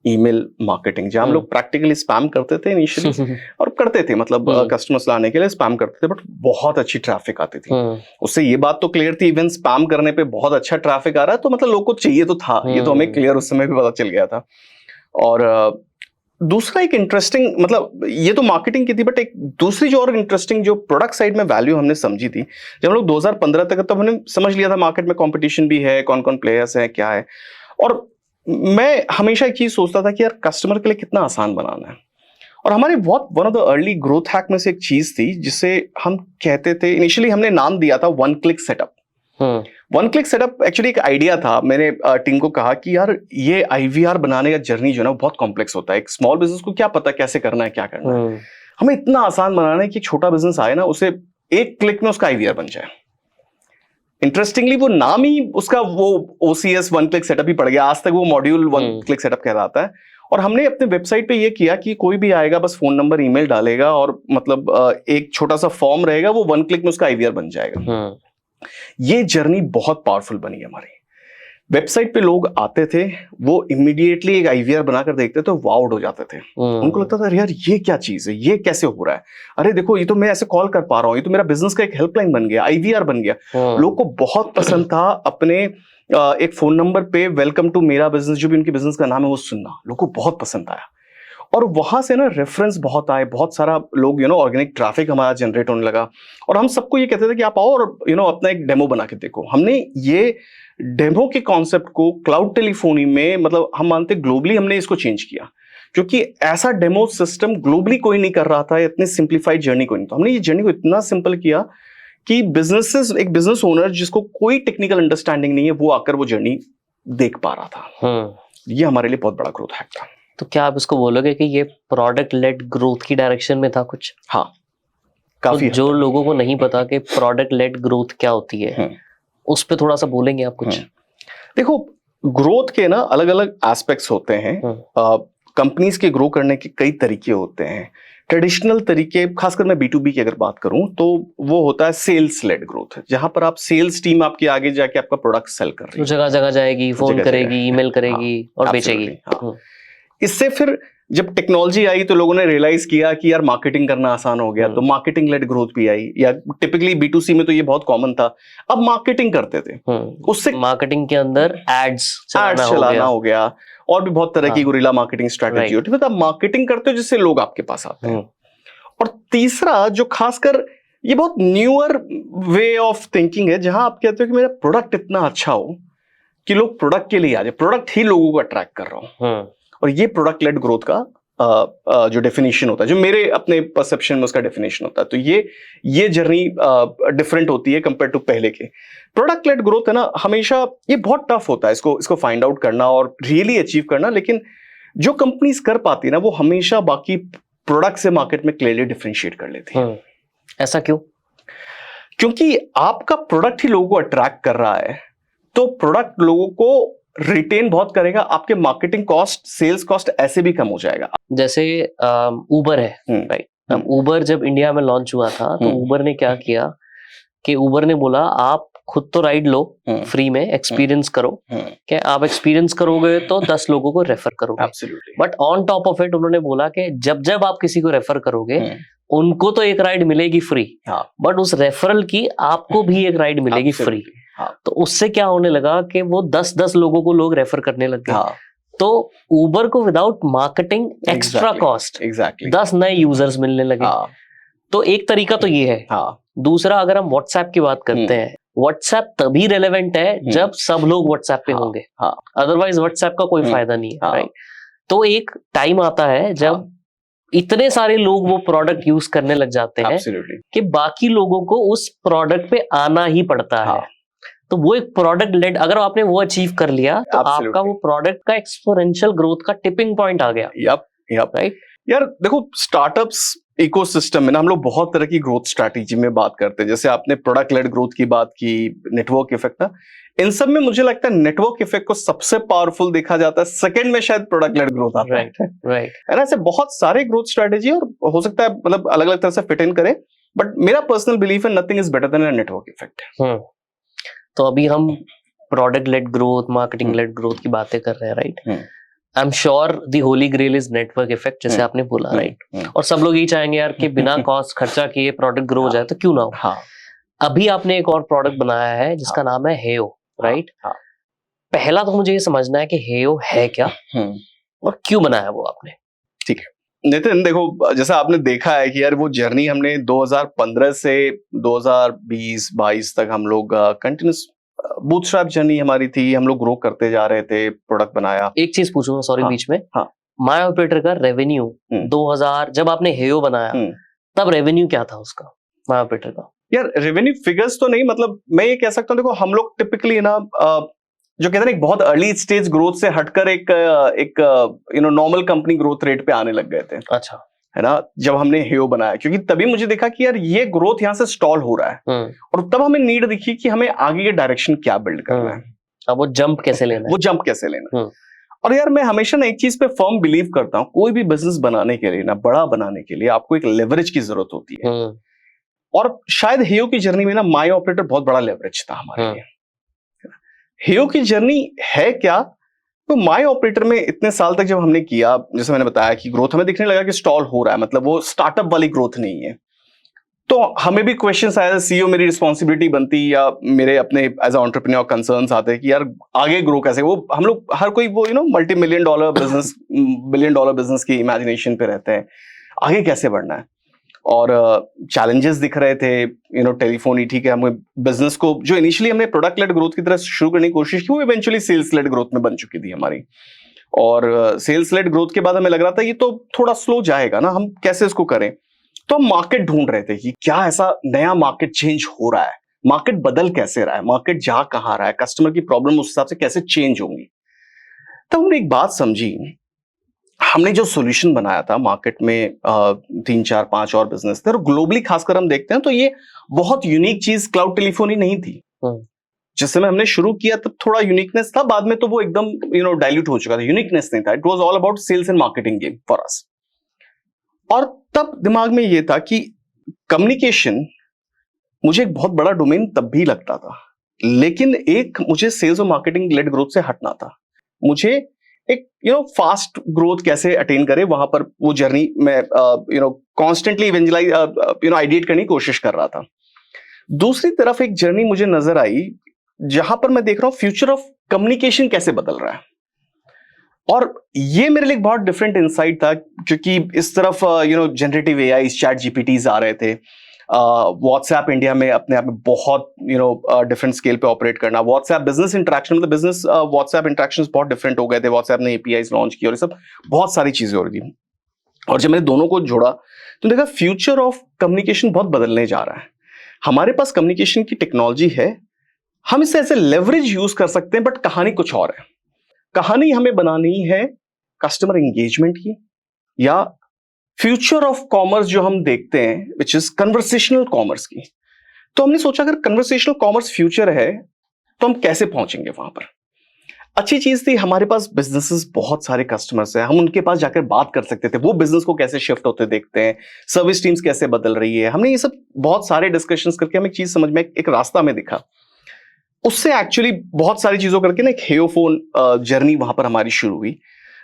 ईमेल मार्केटिंग, जहां हम लोग प्रैक्टिकली स्पैम करते थे इनिशियली, और करते थे मतलब कस्टमर्स लाने के लिए स्पैम करते थे, बट बहुत अच्छी ट्रैफिक आती थी। उससे ये बात तो क्लियर थी, इवन स्पैम करने पे बहुत अच्छा ट्रैफिक आ रहा है, तो मतलब लोगों को चाहिए तो था, ये तो हमें क्लियर उस समय भी पता चल गया था। और दूसरा एक इंटरेस्टिंग, मतलब ये तो मार्केटिंग की थी, बट एक दूसरी जो और इंटरेस्टिंग जो प्रोडक्ट साइड में वैल्यू हमने समझी थी, जब हम लोग 2015 तक, तो हमने समझ लिया था मार्केट में कंपटीशन भी है, कौन कौन प्लेयर्स हैं, क्या है। और मैं हमेशा एक चीज सोचता था कि यार कस्टमर के लिए कितना आसान बनाना है। और हमारे बहुत one of the early growth hack में से एक चीज थी जिसे हम कहते थे, इनिशियली हमने नाम दिया था one click setup. One click setup actually एक आइडिया था। मैंने टीम को कहा कि यार ये IVR बनाने का जर्नी जो है ना बहुत कॉम्प्लेक्स होता है। एक स्मॉल बिजनेस को क्या पता कैसे करना है, क्या करना है। हमें इतना आसान बनाना है कि छोटा बिजनेस आए ना, उसे एक क्लिक में उसका IVR बन जाए। इंटरेस्टिंगली वो नाम ही उसका वो OCS वन क्लिक सेटअप ही पड़ गया। आज तक वो मॉड्यूल वन क्लिक सेटअप कहलाता है। और हमने अपने वेबसाइट पे ये किया कि कोई भी आएगा, बस फोन नंबर ईमेल डालेगा, और मतलब एक छोटा सा फॉर्म रहेगा, वो वन क्लिक में उसका IVR बन जाएगा। ये जर्नी बहुत पावरफुल बनी हमारी। वेबसाइट पे लोग आते थे, वो इमीडिएटली एक IVR बनाकर देखते थे, वाउड हो जाते थे। उनको लगता था यार ये क्या चीज है, ये कैसे हो रहा है, अरे देखो ये तो मैं ऐसे कॉल कर पा रहा हूँ, ये तो मेरा बिजनेस का एक हेल्पलाइन बन गया, IVR बन गया। लोग को बहुत पसंद था अपने एक फोन नंबर पे वेलकम टू मेरा बिजनेस, जो भी उनके बिजनेस का नाम है वो सुनना, लोग को बहुत पसंद आया। और वहां से ना रेफरेंस बहुत आए, बहुत सारा लोग ऑर्गेनिक ट्रैफिक हमारा जनरेट होने लगा। और हम सबको ये कहते थे कि आप आओ और अपना एक डेमो बना के देखो। हमने ये डेमो के कॉन्सेप्ट को क्लाउड टेलीफोनी में, मतलब हम मानते ग्लोबली हमने इसको चेंज किया, क्योंकि ऐसा डेमो सिस्टम ग्लोबली कोई नहीं कर रहा था, इतनी सिंप्लीफाइड जर्नी कोई नहीं। तो हमने ये जर्नी को इतना सिंपल किया कि एक बिजनेस ओनर जिसको कोई टेक्निकल अंडरस्टैंडिंग नहीं है, वो आकर वो जर्नी देख पा रहा था। ये हमारे लिए बहुत बड़ा ग्रोथ हैक था। तो क्या आप इसको बोलोगे कि ये प्रोडक्ट लेड ग्रोथ की डायरेक्शन में था कुछ? हाँ, काफी। तो जो लोगों को नहीं पता कि प्रोडक्ट लेड ग्रोथ क्या होती है, उस पे थोड़ा सा बोलेंगे आप कुछ? देखो, ग्रोथ के ना अलग अलग एस्पेक्ट्स होते हैं। कंपनीज के ग्रो करने के कई तरीके होते हैं। ट्रेडिशनल तरीके, खासकर मैं B2B की अगर बात करूं, तो वो होता है सेल्स लेड ग्रोथ, जहां पर आप सेल्स टीम आपके आगे जाके आपका प्रोडक्ट सेल कर रही है, जगह जगह जाएगी, फोन करेगी, ईमेल करेगी और बेचेगी। इससे फिर जब टेक्नोलॉजी आई तो लोगों ने रियलाइज किया कि यार मार्केटिंग करना आसान हो गया, तो मार्केटिंग लेड ग्रोथ भी आई। या टिपिकली B2C में तो ये बहुत कॉमन था, अब मार्केटिंग करते थे, उससे मार्केटिंग के अंदर एड्स चलाना हो गया, और भी बहुत तरह की गुरिल्ला मार्केटिंग स्ट्रेटेजी होती है। तो आप मार्केटिंग करते हो जिससे लोग आपके पास आते हैं। और तीसरा जो खासकर ये बहुत न्यूअर वे ऑफ थिंकिंग है, जहां आप कहते हो कि मेरा प्रोडक्ट इतना अच्छा हो कि लोग प्रोडक्ट के लिए आ जाए, प्रोडक्ट ही लोगों को अट्रैक्ट कर रहा हूं। और ये प्रोडक्ट लेड ग्रोथ का जो डेफिनेशन होता है, जो मेरे अपने परसेप्शन में उसका डेफिनेशन होता है, तो ये जर्नी डिफरेंट होती है कंपेयर टू पहले के। प्रोडक्ट लेड ग्रोथ है ना, हमेशा ये बहुत टफ होता है इसको फाइंड आउट करना और रियली अचीव करना। लेकिन जो कंपनीज कर पाती है ना, वो हमेशा बाकी प्रोडक्ट से मार्केट में क्लियरली डिफरेंशिएट कर लेती है। ऐसा क्यों? क्योंकि आपका प्रोडक्ट ही लोगों को अट्रैक्ट कर रहा है, तो प्रोडक्ट लोगों को रिटेन बहुत करेगा, आपके मार्केटिंग कॉस्ट, सेल्स कॉस्ट ऐसे भी कम हो जाएगा। जैसे उबर है, राइट? अब उबर जब इंडिया में लॉन्च हुआ था तो उबर ने क्या किया कि उबर ने बोला आप खुद तो राइड लो फ्री में, एक्सपीरियंस करो, कि आप एक्सपीरियंस करोगे तो 10 लोगों को रेफर करोगे। But on top of it उन्होंने बोला कि जब जब आप किसी को रेफर करोगे उनको तो एक राइड मिलेगी फ्री, बट उस रेफरल की आपको भी एक राइड मिलेगी फ्री। तो उससे क्या होने लगा कि वो 10-10 लोगों को लोग रेफर करने लग गए। तो उबर को विदाउट मार्केटिंग एक्स्ट्रा कॉस्ट 10 नए यूजर्स मिलने लगे। तो एक तरीका तो ये है। दूसरा, अगर हम व्हाट्सएप की बात करते हैं, व्हाट्सएप तभी रेलेवेंट है जब सब लोग व्हाट्सएप पे होंगे, अदरवाइज व्हाट्सएप का कोई फायदा नहीं है, राइट? तो एक टाइम आता है जब इतने सारे लोग वो प्रोडक्ट यूज करने लग जाते हैं कि बाकी लोगों को उस प्रोडक्ट पे आना ही पड़ता है। तो वो एक प्रोडक्ट लेड, अगर आपने वो अचीव कर लिया तो आपका वो प्रोडक्ट का एक्सपोनेंशियल ग्रोथ का टिपिंग पॉइंट आ गया। राइट यार, देखो स्टार्टअप्स इकोसिस्टम में ना हम लोग बहुत तरह की ग्रोथ स्ट्रैटेजी में बात करते हैं। जैसे आपने प्रोडक्ट लेड ग्रोथ की बात की, नेटवर्क इफेक्ट ना, इन सब में मुझे लगता है नेटवर्क इफेक्ट को सबसे पावरफुल देखा जाता है, सेकंड में शायद प्रोडक्ट लेड ग्रोथ आता है। राइट। ऐसे बहुत सारे ग्रोथ स्ट्रैटेजी और हो सकता है मतलब अलग अलग तरह से फिट इन करे, बट मेरा पर्सनल बिलीफ है nothing is better than a network effect. तो अभी हम product led growth, marketing led growth की बातें कर रहे हैं, right? I am sure the holy grail is network effect, जैसे आपने बोला, राइट? और सब लोग यही चाहेंगे यार कि बिना कॉस्ट खर्चा किए प्रोडक्ट ग्रो हो जाए, तो क्यों ना हो। अभी आपने एक और प्रोडक्ट बनाया है जिसका नाम है हेयो, राइट? पहला तो मुझे ये समझना है कि हेयो है क्या और क्यों बनाया वो आपने। ठीक है नितिन, देखो जैसा आपने देखा है कि यार वो जर्नी हमने 2015 से 2020-22 तक हम लोग कंटिन्यूस बूटस्ट्रैप जर्नी हमारी थी, हम लोग ग्रो करते जा रहे थे, प्रोडक्ट बनाया। एक चीज पूछूंगा, सॉरी बीच में, माय ऑपरेटर का रेवेन्यू 2000 जब आपने हेयो बनाया तब रेवेन्यू क्या था उसका, माय ऑपरेटर का? यार रेवेन्यू फिगर्स तो नहीं, मतलब मैं ये कह सकता हूँ, देखो हम लोग टिपिकली ना जो कहते हैं एक बहुत अर्ली स्टेज ग्रोथ से हटकर एक नॉर्मल कंपनी ग्रोथ रेट पे आने लग गए थे। अच्छा, है ना, जब हमने हेयो बनाया, क्योंकि तभी मुझे देखा कि यार ये ग्रोथ यहाँ से स्टॉल हो रहा है और तब हमें नीड दिखी कि हमें आगे के डायरेक्शन क्या बिल्ड करना है, अब वो जंप कैसे लेना है। और यार मैं हमेशा ना एक चीज पे फर्म बिलीव करता हूँ, कोई भी बिजनेस बनाने के लिए ना, बड़ा बनाने के लिए आपको एक लेवरेज की जरूरत होती है। और शायद हेयो की जर्नी में ना माय ऑपरेटर बहुत बड़ा लेवरेज था हमारे लिए। हेयो की जर्नी है क्या, तो माय ऑपरेटर में इतने साल तक जब हमने किया, जैसे मैंने बताया कि ग्रोथ हमें दिखने लगा कि स्टॉल हो रहा है, मतलब वो स्टार्टअप वाली ग्रोथ नहीं है, तो हमें भी क्वेश्चंस आए, सीईओ मेरी रिस्पॉन्सिबिलिटी बनती या मेरे अपने एज अ एंटरप्रेन्योर कंसर्न्स आते कि यार आगे ग्रो कैसे। वो हम लोग हर कोई वो मल्टी $1 billion बिजनेस की इमेजिनेशन पे रहते हैं, आगे कैसे बढ़ना है। और चैलेंजेस दिख रहे थे, टेलीफोन ही ठीक है, हमें बिजनेस को जो इनिशियली हमने प्रोडक्ट लेड ग्रोथ की तरह शुरू करने की कोशिश की, वो इवेंचुअली सेल्स लेड ग्रोथ में बन चुकी थी हमारी। और सेल्स लेड ग्रोथ के बाद हमें लग रहा था ये तो थोड़ा स्लो जाएगा ना, हम कैसे इसको करें। तो हम मार्केट ढूंढ रहे थे कि क्या ऐसा नया मार्केट चेंज हो रहा है, मार्केट बदल कैसे रहा है, मार्केट जा कहाँ रहा है, कस्टमर की प्रॉब्लम उस हिसाब से कैसे चेंज होंगी। तब हमने एक बात समझी, हमने जो सॉल्यूशन बनाया था मार्केट में 3-4-5 और बिजनेस थे, और ग्लोबली खासकर हम देखते हैं तो ये बहुत यूनिक चीज क्लाउड टेलीफोनी नहीं थी। जिस समय हमने शुरू किया तब थोड़ा यूनिकनेस था, बाद में तो वो एकदम डाइल्यूट हो चुका था, यूनिकनेस नहीं था, it was all about sales and marketing game for us. और तब दिमाग में ये था कि कम्युनिकेशन मुझे एक बहुत बड़ा डोमेन तब भी लगता था, लेकिन एक मुझे सेल्स और मार्केटिंग लेड ग्रोथ से हटना था। मुझे एक फास्ट ग्रोथ कैसे अटेन करे, वहां पर वो जर्नी में कॉन्स्टेंटली इवेंजलाइज आइडिएट करने की कोशिश कर रहा था। दूसरी तरफ एक जर्नी मुझे नजर आई जहां पर मैं देख रहा हूं फ्यूचर ऑफ कम्युनिकेशन कैसे बदल रहा है, और ये मेरे लिए बहुत डिफरेंट इंसाइट था, क्योंकि इस तरफ जनरेटिव एआई, चैट जीपीटीज आ रहे थे, व्हाट्सएप इंडिया में अपने आप में बहुत डिफरेंट स्केल पे ऑपरेट करना, व्हाट्सएप बिजनेस इंटरेक्शन, मतलब बिजनेस व्हाट्सएप इंटरेक्शंस बहुत डिफरेंट हो गए थे, व्हाट्सएप ने एपीआईज लॉन्च की और ये सब बहुत सारी चीजें हो रही थी। और जब मैंने दोनों को जोड़ा तो देखा फ्यूचर ऑफ कम्युनिकेशन बहुत बदलने जा रहा है। हमारे पास कम्युनिकेशन की टेक्नोलॉजी है, हम इसे ऐसे लेवरेज यूज कर सकते हैं, बट कहानी कुछ और है। कहानी हमें बनानी है कस्टमर एंगेजमेंट की, या फ्यूचर ऑफ कॉमर्स जो हम देखते हैं विच इज कन्वर्सेशनल कॉमर्स की। तो हमने सोचा अगर कन्वर्सेशनल कॉमर्स फ्यूचर है तो हम कैसे पहुंचेंगे वहां पर? अच्छी चीज थी, हमारे पास बिजनेसेस बहुत सारे कस्टमर्स हैं, हम उनके पास जाकर बात कर सकते थे, वो बिजनेस को कैसे शिफ्ट होते देखते हैं, सर्विस टीम्स कैसे बदल रही है। हमने ये सब बहुत सारे डिस्कशंस करके हमें एक चीज समझ में, एक रास्ता में दिखा। उससे एक्चुअली बहुत सारी चीजों करके ना एक हेयोफोन जर्नी वहां पर हमारी शुरू हुई,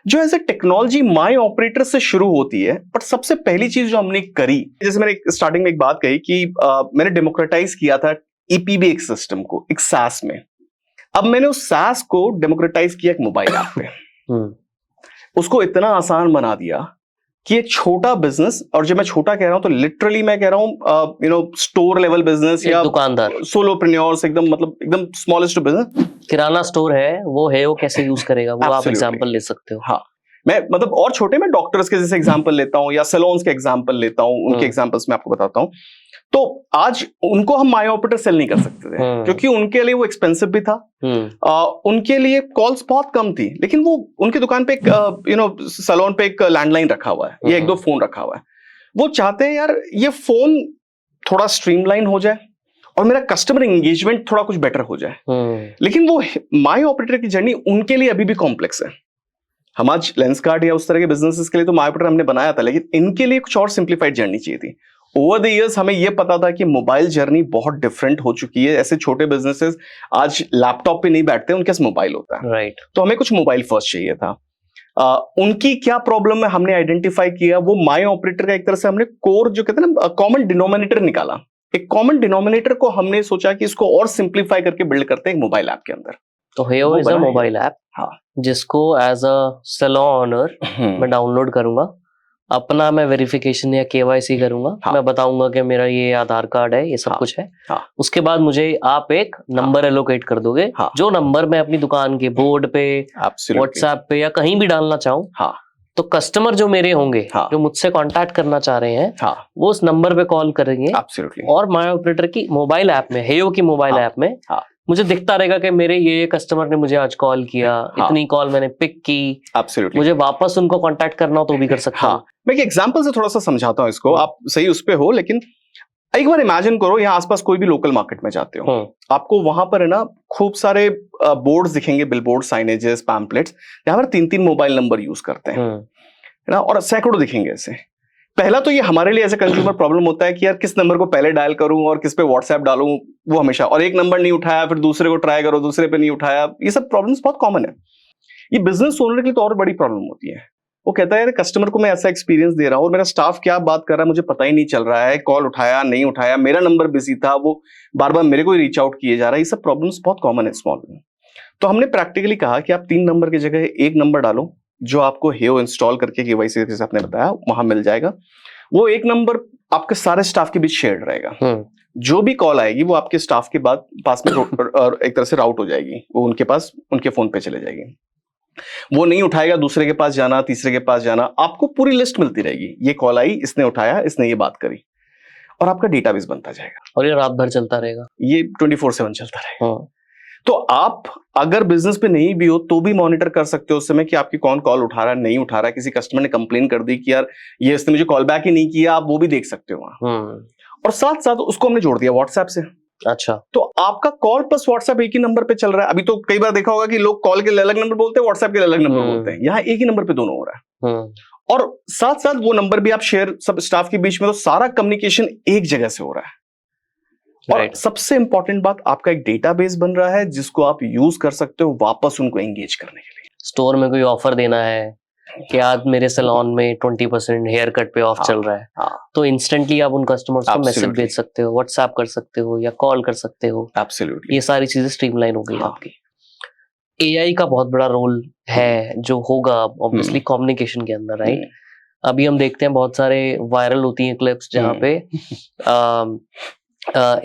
जो as a technology my operator से शुरू होती है। बट सबसे पहली चीज जो हमने करी, जैसे मैंने स्टार्टिंग में एक बात कही कि मैंने डेमोक्रेटाइज किया था EPBX सिस्टम को एक SaaS में। अब मैंने उस SaaS को डेमोक्रेटाइज किया एक मोबाइल ऐप पे। उसको इतना आसान बना दिया कि एक छोटा बिजनेस, और जब मैं छोटा कह रहा हूं तो लिटरली मैं कह रहा हूं स्टोर लेवल बिजनेस या दुकानदार, सोलोप्रेन्योर्स, एकदम मतलब एकदम स्मॉलेस्ट बिजनेस, किराना स्टोर है वो कैसे यूज करेगा वो आप एग्जांपल ले सकते हो। हाँ, मैं मतलब और छोटे में डॉक्टर्स के जैसे एग्जांपल लेता हूं या सैलून्स के एग्जांपल लेता हूं, उनके एग्जांपल्स मैं आपको बताता हूं। तो आज उनको हम माई ऑपरेटर सेल नहीं कर सकते थे क्योंकि उनके लिए वो एक्सपेंसिव भी था। उनके लिए कॉल्स बहुत कम थी, लेकिन वो उनकी दुकान पे एक सैलून पे एक लैंडलाइन रखा हुआ है या एक दो फोन रखा हुआ है। वो चाहते हैं यार ये फोन थोड़ा स्ट्रीमलाइन हो जाए और मेरा कस्टमर एंगेजमेंट थोड़ा कुछ बेटर हो जाए। लेकिन वो माई ऑपरेटर की जर्नी उनके लिए अभी भी कॉम्प्लेक्स है। हम आज लेंसकार्ट या उस तरह के बिजनेसेस के लिए तो माई ऑपरेटर हमने बनाया था, लेकिन इनके लिए कुछ और सिंप्लीफाइड जर्नी चाहिए थी। ओवर द इयर्स हमें यह पता था कि मोबाइल जर्नी बहुत डिफरेंट हो चुकी है। ऐसे छोटे बिजनेसेस आज लैपटॉप पे नहीं बैठते, उनके पास मोबाइल होता है, राइट। तो हमें कुछ मोबाइल फर्स्ट चाहिए था। उनकी क्या प्रॉब्लम है हमने आइडेंटिफाई किया, वो माई ऑपरेटर का एक तरह से हमने कोर जो कहते हैं ना कॉमन डिनोमिनेटर निकाला। एक कॉमन डिनोमिनेटर को हमने सोचा कि इसको और सिंप्लीफाई करके बिल्ड करते हैं एक मोबाइल ऐप के अंदर। तो हेयो इज अ मोबाइल ऐप, हाँ, जिसको एज अ सैलून ओनर मैं डाउनलोड करूंगा, अपना मैं वेरिफिकेशन या KYC करूंगा, हाँ, मैं बताऊंगा कि मेरा ये आधार कार्ड है, ये सब हाँ, कुछ है, हाँ, उसके बाद मुझे आप एक नंबर एलोकेट कर दोगे, हाँ, जो नंबर मैं अपनी दुकान के बोर्ड पे, व्हाट्सएप पे या कहीं भी डालना चाहूँ, हाँ, तो कस्टमर जो मेरे होंगे, हाँ, जो मुझसे कांटेक्ट करना चाह रहे हैं, हाँ, वो उस नंबर पे कॉल करेंगे, और माई ऑपरेटर की मोबाइल ऐप में, हेयो की मोबाइल ऐप में, हाँ, मुझे दिखता रहेगा कि मेरे ये कस्टमर ने मुझे आज कॉल किया, हाँ, इतनी कॉल मैंने पिक की, मुझे वापस उनको कांटेक्ट करना हो तो भी कर सकता हूँ। मैं एक एग्जांपल से थोड़ा सा समझाता हूँ इसको, आप सही उस पे हो, लेकिन एक बार इमेजिन करो यहाँ आसपास कोई भी लोकल मार्केट में जाते हो, आपको वहां पर है ना खूब सारे बोर्ड्स दिखेंगे, बिलबोर्ड, साइनेजेस, पैम्पलेट्स, यहाँ पर 3-3 मोबाइल नंबर यूज करते हैं, है ना, और सैकड़ों दिखेंगे ऐसे। पहला तो ये हमारे लिए एज ए कंज्यूमर प्रॉब्लम होता है कि यार किस नंबर को पहले डायल करूं और किस पे व्हाट्सएप डालूं, वो हमेशा, और एक नंबर नहीं उठाया फिर दूसरे को ट्राई करो, दूसरे पे नहीं उठाया, ये सब प्रॉब्लम्स बहुत कॉमन है। ये बिजनेस ओनर के लिए तो और बड़ी प्रॉब्लम होती है। वो कहता है यार कस्टमर को मैं ऐसा एक्सपीरियंस दे रहा हूं और मेरा स्टाफ क्या बात कर रहा है मुझे पता ही नहीं चल रहा है, कॉल उठाया नहीं उठाया, मेरा नंबर बिजी था, वो बार बार मेरे को ही रीच आउट किए जा रहा है। ये सब प्रॉब्लम्स बहुत कॉमन है स्मॉल में। तो हमने प्रैक्टिकली कहा कि आप 3 नंबर की जगह एक नंबर डालो, जो आपको हेयो इंस्टॉल करके KYC जैसे आपने बताया वहां मिल जाएगा। वो एक नंबर आपके सारे स्टाफ के बीच शेयर्ड रहेगा, जो भी कॉल आएगी वो आपके स्टाफ के पास में एक तरह से राउट हो जाएगी, वो उनके पास, उनके फोन पे चले जाएगी। वो नहीं उठाएगा, दूसरे के पास जाना, तीसरे के पास जाना, आपको पूरी लिस्ट मिलती रहेगी, ये कॉल आई, इसने उठाया, इसने ये बात करी, और आपका डेटाबेस बनता जाएगा। और ये रात भर चलता रहेगा, ये 24/7 चलता रहेगा। तो आप अगर बिजनेस पे नहीं भी हो तो भी मॉनिटर कर सकते हो उस समय कि आपकी कौन कॉल उठा रहा है, नहीं उठा रहा है। किसी कस्टमर ने कंप्लेन कर दी कि यार ये इसने मुझे कॉल बैक ही नहीं किया, आप वो भी देख सकते हो वहां। और साथ साथ उसको हमने जोड़ दिया व्हाट्सएप से। अच्छा, तो आपका कॉल प्लस व्हाट्सएप एक ही नंबर पे चल रहा है। अभी तो कई बार देखा होगा कि लोग कॉल के लिए अलग नंबर बोलते हैं, व्हाट्सएप के लिए अलग नंबर बोलते हैं, यहाँ एक ही नंबर पे दोनों हो रहा है। और साथ साथ वो नंबर भी आप शेयर सब स्टाफ के बीच में, तो सारा कम्युनिकेशन एक जगह से हो रहा है। और सबसे इंपॉर्टेंट बात, आपका एक डेटाबेस बन रहा है जिसको आप यूज कर सकते हो वापस उनको एंगेज करने के लिए। स्टोर में कोई ऑफर देना है कि आज मेरे सैलून में 20% हेयर कट पे ऑफ चल रहा है, तो इंस्टेंटली आप उन कस्टमर्स को मैसेज भेज सकते हो, व्हाट्सएप कर सकते हो या कॉल कर सकते हो। एब्सोल्युटली, ये सारी चीजें स्ट्रीमलाइन हो गई आपकी। AI का बहुत बड़ा रोल है जो होगा ऑब्वियसली कम्युनिकेशन के अंदर, राइट। अभी हम देखते हैं बहुत सारे वायरल होती हैं क्लिप्स जहाँ पे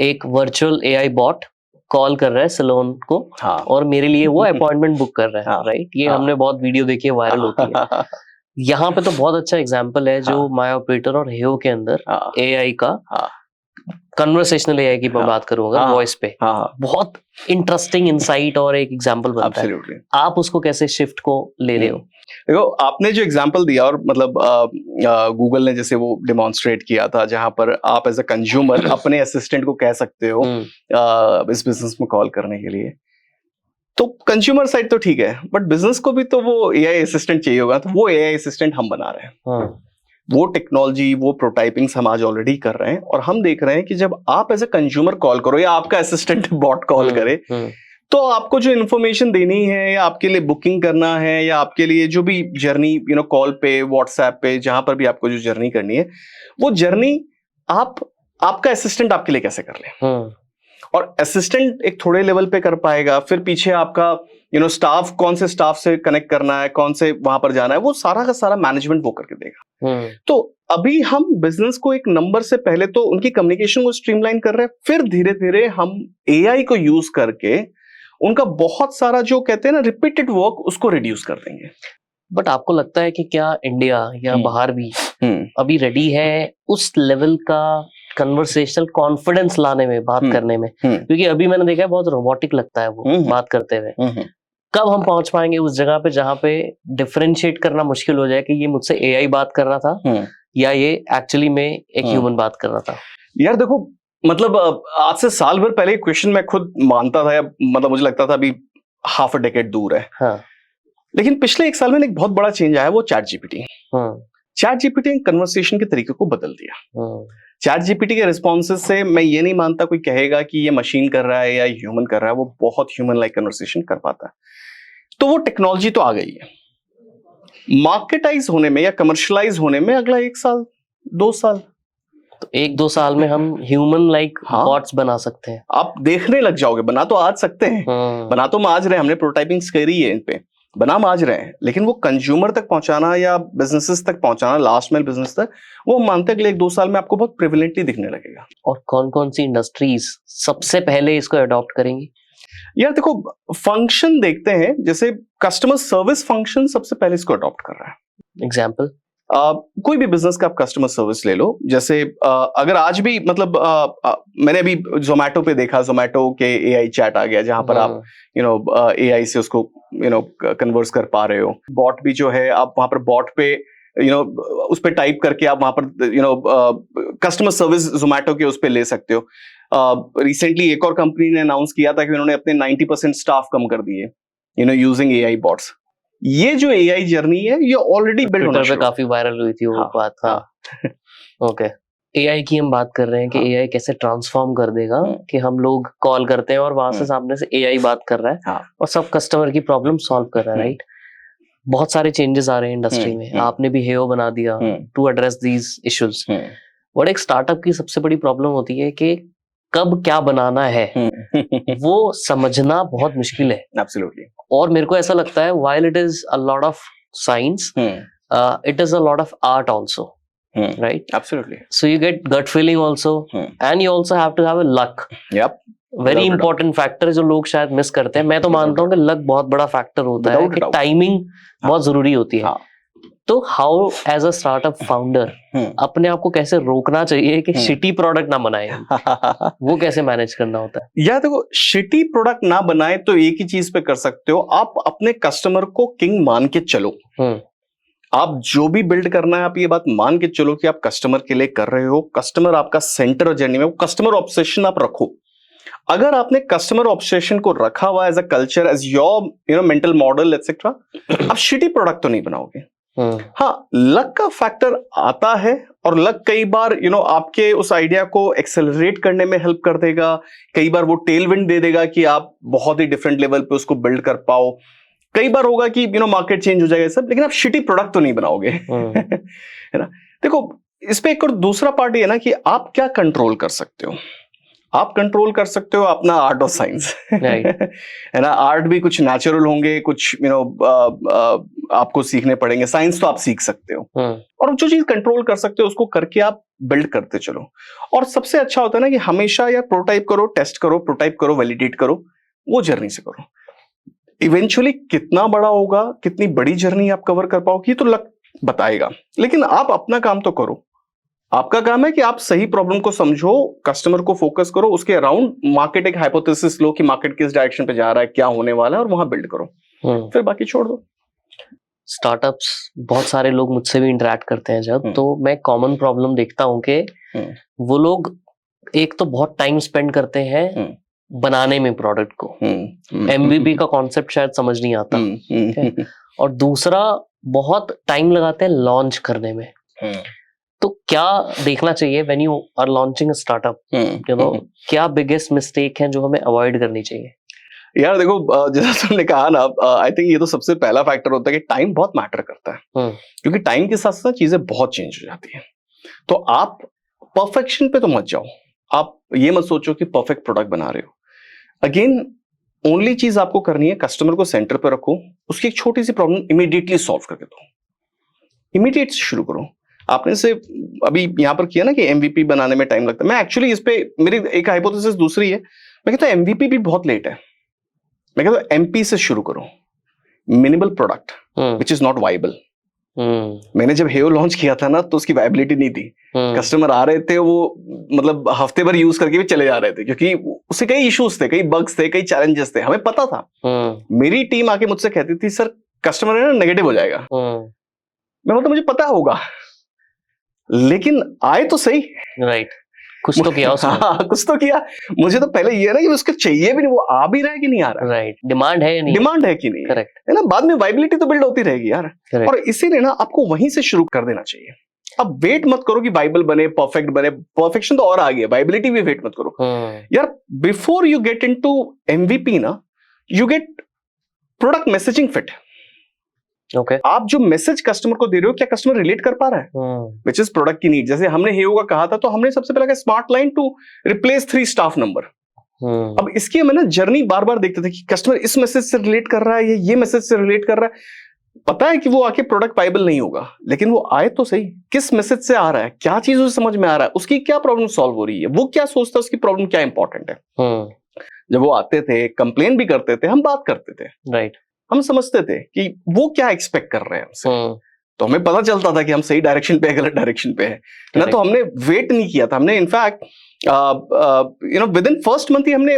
एक वर्चुअल AI बॉट कॉल कर रहा है सैलून को, हाँ, और मेरे लिए वो अपॉइंटमेंट बुक कर रहा है, हाँ, राइट। ये हमने बहुत वीडियो देखी है, वायरल होती है। यहाँ पे तो बहुत अच्छा एग्जांपल है जो माई ऑपरेटर और हेयो के अंदर AI का, कन्वर्सेशनल AI की बात करूंगा, वॉइस पे बहुत इंटरेस्टिंग इनसाइट और एक एग्जांपल बनता है। आप उसको कैसे शिफ्ट को ले रहे हो? देखो, आपने जो एग्जांपल दिया, और मतलब गूगल ने जैसे वो डिमॉन्स्ट्रेट किया था जहां पर आप एज अ कंज्यूमर अपने असिस्टेंट को कह सकते हो इस बिजनेस में कॉल करने के लिए, तो कंज्यूमर साइड तो ठीक है, बट बिजनेस को भी तो वो एआई असिस्टेंट चाहिए होगा, तो वो एआई असिस्टेंट हम बना रहे हैं। वो टेक्नोलॉजी, वो प्रोटाइपिंग्स हम आज ऑलरेडी कर रहे हैं, और हम देख रहे हैं कि जब आप एज ए कंज्यूमर कॉल करो या आपका असिस्टेंट बॉट कॉल करे, तो आपको जो इन्फॉर्मेशन देनी है या आपके लिए बुकिंग करना है या आपके लिए जो भी जर्नी कॉल पे, व्हाट्सएप पे, जहां पर भी आपको जो जर्नी करनी है, वो जर्नी आपका असिस्टेंट आपके लिए कैसे कर ले। और असिस्टेंट एक थोड़े लेवल पे कर पाएगा, फिर पीछे आपका स्टाफ, कौन से स्टाफ से कनेक्ट करना है, कौन से वहां पर जाना है, वो सारा का सारा मैनेजमेंट वो करके देगा। तो अभी हम बिजनेस को एक नंबर से पहले तो उनकी कम्युनिकेशन को स्ट्रीमलाइन कर रहे हैं, फिर धीरे धीरे हम एआई को यूज करके उनका बहुत सारा जो कहते हैं ना रिपीटेड वर्क, उसको रिड्यूस कर देंगे। बट आपको लगता है कि क्या इंडिया या बाहर भी अभी रेडी है उस लेवल का कन्वर्सेशनल कॉन्फिडेंस लाने में, बात करने में? क्योंकि अभी मैंने देखा है बहुत रोबोटिक लगता है वो बात करते हुए। कब हम पहुंच पाएंगे उस जगह पे जहां पे डिफरेंशिएट करना मुश्किल हो जाए कि ये मुझसे एआई बात कर रहा था या ये एक्चुअली में एक ह्यूमन बात कर रहा था? यार देखो, मतलब आज से साल भर पहले क्वेश्चन मैं खुद मानता था, या मतलब मुझे लगता था अभी हाफ अ डेकेड दूर है। लेकिन पिछले एक साल में एक बहुत बड़ा चेंज आया, वो chat GPT. Chat GPT conversation के तरीके को बदल दिया। चैट जीपीटी के रिस्पॉन्सेज से मैं ये नहीं मानता कोई कहेगा कि ये मशीन कर रहा है या ह्यूमन कर रहा है, वो बहुत ह्यूमन लाइक कन्वर्सेशन कर पाता है। तो वो टेक्नोलॉजी तो आ गई है, मार्केटाइज होने में या कमर्शलाइज होने में अगला 1 साल 2 साल, तो 1-2 साल में हम ह्यूमन लाइक बॉट्स बना सकते हैं। आप देखने लग जाओगे, बना तो आज सकते हैं, बना तो हम आज रहे, हमने प्रोटोटाइपिंग करी है इन पे, बना हम आज रहे हैं, लेकिन वो कंज्यूमर तक पहुंचाना या बिजनेसेस तक पहुंचाना, लास्ट माइल बिजनेस तक, वो मानते हैं अगले 1-2 साल में आपको बहुत प्रिविलेंटली दिखने लगेगा। और कौन कौन सी इंडस्ट्रीज सबसे पहले इसको अडॉप्ट करेंगी? यार देखो, फंक्शन देखते हैं, जैसे कस्टमर सर्विस फंक्शन सबसे पहले इसको अडॉप्ट कर रहा है। एग्जाम्पल? कोई भी बिजनेस का आप कस्टमर सर्विस ले लो, जैसे अगर आज भी मतलब मैंने अभी जोमेटो पे देखा, जोमेटो के एआई चैट आ गया, जहां पर आप एआई से उसको कन्वर्स कर पा रहे हो। बॉट भी जो है, आप वहां पर बॉट पे उस पे टाइप करके आप वहां पर कस्टमर सर्विस जोमेटो के उस पे ले सकते हो। रिसेंटली एक और कंपनी ने अनाउंस किया था कि उन्होंने अपने 90% स्टाफ कम कर दिए यूजिंग एआई बॉट्स। ये जो एआई जर्नी है, ये ऑलरेडी बिल्ड होना पे काफी वायरल हुई थी वो बात। ओके, एआई की हम बात कर रहे हैं कि एआई कैसे ट्रांसफॉर्म कर देगा कि हम लोग कॉल करते हैं और वहां से सामने से एआई बात कर रहा है और सब कस्टमर की प्रॉब्लम सॉल्व कर रहा है, राइट? बहुत सारे चेंजेस आ रहे हैं इंडस्ट्री में। आपने भी हेयो बना दिया to address these issues. But एक स्टार्टअप की सबसे बड़ी प्रॉब्लम होती है कि कब क्या बनाना है वो समझना बहुत मुश्किल है। एब्सोल्युटली। और मेरे को ऐसा लगता है while it is a lot of science, it is a lot of art also, right? Absolutely. So you get gut feeling also, and you also have to have a luck. Yep. Very important factor जो लोग शायद miss करते हैं। मैं तो मानता हूँ कि लक बहुत बड़ा फैक्टर होता है, कि टाइमिंग बहुत जरूरी होती है। तो how as a startup founder अपने आप को कैसे रोकना चाहिए कि शिटी प्रोडक्ट ना बनाए? वो कैसे मैनेज करना होता है? या देखो, शिटी प्रोडक्ट ना बनाए तो एक ही चीज पे कर सकते हो, आप अपने कस्टमर को किंग मान के चलो। आप जो भी बिल्ड करना है, आप ये बात मान के चलो कि आप कस्टमर के लिए कर रहे हो, कस्टमर आपका सेंटर और जर्नी में, वो कस्टमर ऑब्सेशन आप रखो। अगर आपने कस्टमर ऑब्सेशन को रखा हुआ as a culture, as your mental model etcetera, आप शिटी प्रोडक्ट तो नहीं बनाओगे। हाँ, लक का फैक्टर आता है, और लक कई बार आपके उस आइडिया को एक्सेलरेट करने में हेल्प कर देगा। कई बार वो टेल विंड दे देगा कि आप बहुत ही डिफरेंट लेवल पे उसको बिल्ड कर पाओ। कई बार होगा कि मार्केट चेंज हो जाएगा सब, लेकिन आप शिटी प्रोडक्ट तो नहीं बनाओगे। है ना? देखो, इस पे एक और दूसरा पार्ट ये है ना कि आप क्या कंट्रोल कर सकते हो। आप कंट्रोल कर सकते हो अपना आर्ट और साइंस, है ना? आर्ट भी कुछ नेचुरल होंगे, कुछ आपको सीखने पड़ेंगे। साइंस तो आप सीख सकते हो, और जो चीज कंट्रोल कर सकते हो उसको करके आप बिल्ड करते चलो। और सबसे अच्छा होता है ना कि हमेशा यार प्रोटोटाइप करो, टेस्ट करो, प्रोटोटाइप करो, वैलिडेट करो, वो जर्नी से करो। इवेंचुअली कितना बड़ा होगा, कितनी बड़ी जर्नी आप कवर कर पाओगे, तो लक बताएगा। लेकिन आप अपना काम तो करो। आपका काम है कि आप सही प्रॉब्लम को समझो, कस्टमर को फोकस करो, उसके अराउंड मार्केट एक हाइपोथेसिस लो कि मार्केट किस डायरेक्शन पे जा रहा है, क्या होने वाला है, और वहां बिल्ड करो। फिर बाकी छोड़ दो। स्टार्टअप्स, बहुत सारे लोग मुझसे भी इंटरेक्ट करते हैं जब, तो मैं कॉमन प्रॉब्लम देखता हूँ कि वो लोग एक तो बहुत टाइम स्पेंड करते हैं बनाने में प्रोडक्ट को, MVP का कॉन्सेप्ट शायद समझ नहीं आता, और दूसरा बहुत टाइम लगाते हैं लॉन्च करने में। तो क्या देखना चाहिए when you are launching a startup, you know, क्या बिगेस्ट मिस्टेक है जो हमें अवॉइड करनी चाहिए? यार देखो, जैसा तुमने कहा ना, आई थिंक ये तो सबसे पहला फैक्टर होता है कि टाइम बहुत मैटर करता है, क्योंकि टाइम के साथ साथ चीजें बहुत चेंज हो जाती हैं। तो आप परफेक्शन पे तो मत जाओ, आप ये मत सोचो कि परफेक्ट प्रोडक्ट बना रहे हो। अगेन, ओनली चीज आपको करनी है, कस्टमर को सेंटर पे रखो, उसकी एक छोटी सी प्रॉब्लम इमीडिएटली सॉल्व करके दो, इमीडिएट से शुरू करो। आपने से अभी यहां पर किया ना कि MVP बनाने में टाइम लगता है, मैं एक्चुअली इस पे मेरी एक हाइपोथेसिस दूसरी है, मैं कहता हूं MVP भी बहुत लेट है। मैं कहता हूं MP से शुरू करो, minimal product which is not viable. मैंने जब हेयो लॉन्च किया था ना, तो उसकी वायबिलिटी नहीं थी। कस्टमर आ रहे थे, वो मतलब हफ्ते भर यूज करके भी चले जा रहे थे, क्योंकि उससे कई इश्यूज थे, कई बग्स थे, कई चैलेंजेस थे, हमें पता था। मेरी टीम आके मुझसे कहती थी, सर कस्टमर है ना नेगेटिव हो जाएगा। मैं बोलता मुझे पता होगा, लेकिन आए तो सही, राइट, कुछ तो किया उसने। हाँ, कुछ तो किया। मुझे तो पहले ये ना कि उसको चाहिए भी नहीं, वो आ भी रहा है कि नहीं आ रहा, राइट, डिमांड है या नहीं, डिमांड है कि नहीं, करेक्ट है ना। बाद में वाइबिलिटी तो बिल्ड होती रहेगी यार, और इसीलिए ना आपको वहीं से शुरू कर देना चाहिए। अब वेट मत करो कि वाइबल बने, परफेक्ट बने, परफेक्शन तो और आ गया, वाइबिलिटी भी वेट मत करो यार। Before you get into MVP ना, you get product messaging fit. Okay. आप जो मैसेज कस्टमर को दे रहे हो, क्या कस्टमर रिलेट कर पा रहा है विच इज प्रोडक्ट की नीड। जैसे हमने हेयो का कहा था, तो हमने सबसे पहले कहा smart line to replace 3 staff number. अब इसकी हमें ना जर्नी बार बार देखते थे कि कस्टमर इस मैसेज से रिलेट कर रहा है, ये मैसेज से रिलेट कर रहा है। पता है कि वो आके प्रोडक्ट वाइबल नहीं होगा, लेकिन वो आए तो सही, किस मैसेज से आ रहा है, क्या चीज उसे समझ में आ रहा है, उसकी क्या प्रॉब्लम सॉल्व हो रही है, वो क्या सोचता है, उसकी प्रॉब्लम क्या इंपॉर्टेंट है। जब वो आते थे, कंप्लेन भी करते थे, हम बात करते थे, राइट, हम समझते थे कि वो क्या एक्सपेक्ट कर रहे हैं हमसे, तो हमें पता चलता था कि हम सही डायरेक्शन पे है, गलत डायरेक्शन पे है ना। तो हमने वेट नहीं किया था, हमने in fact within first month ही हमने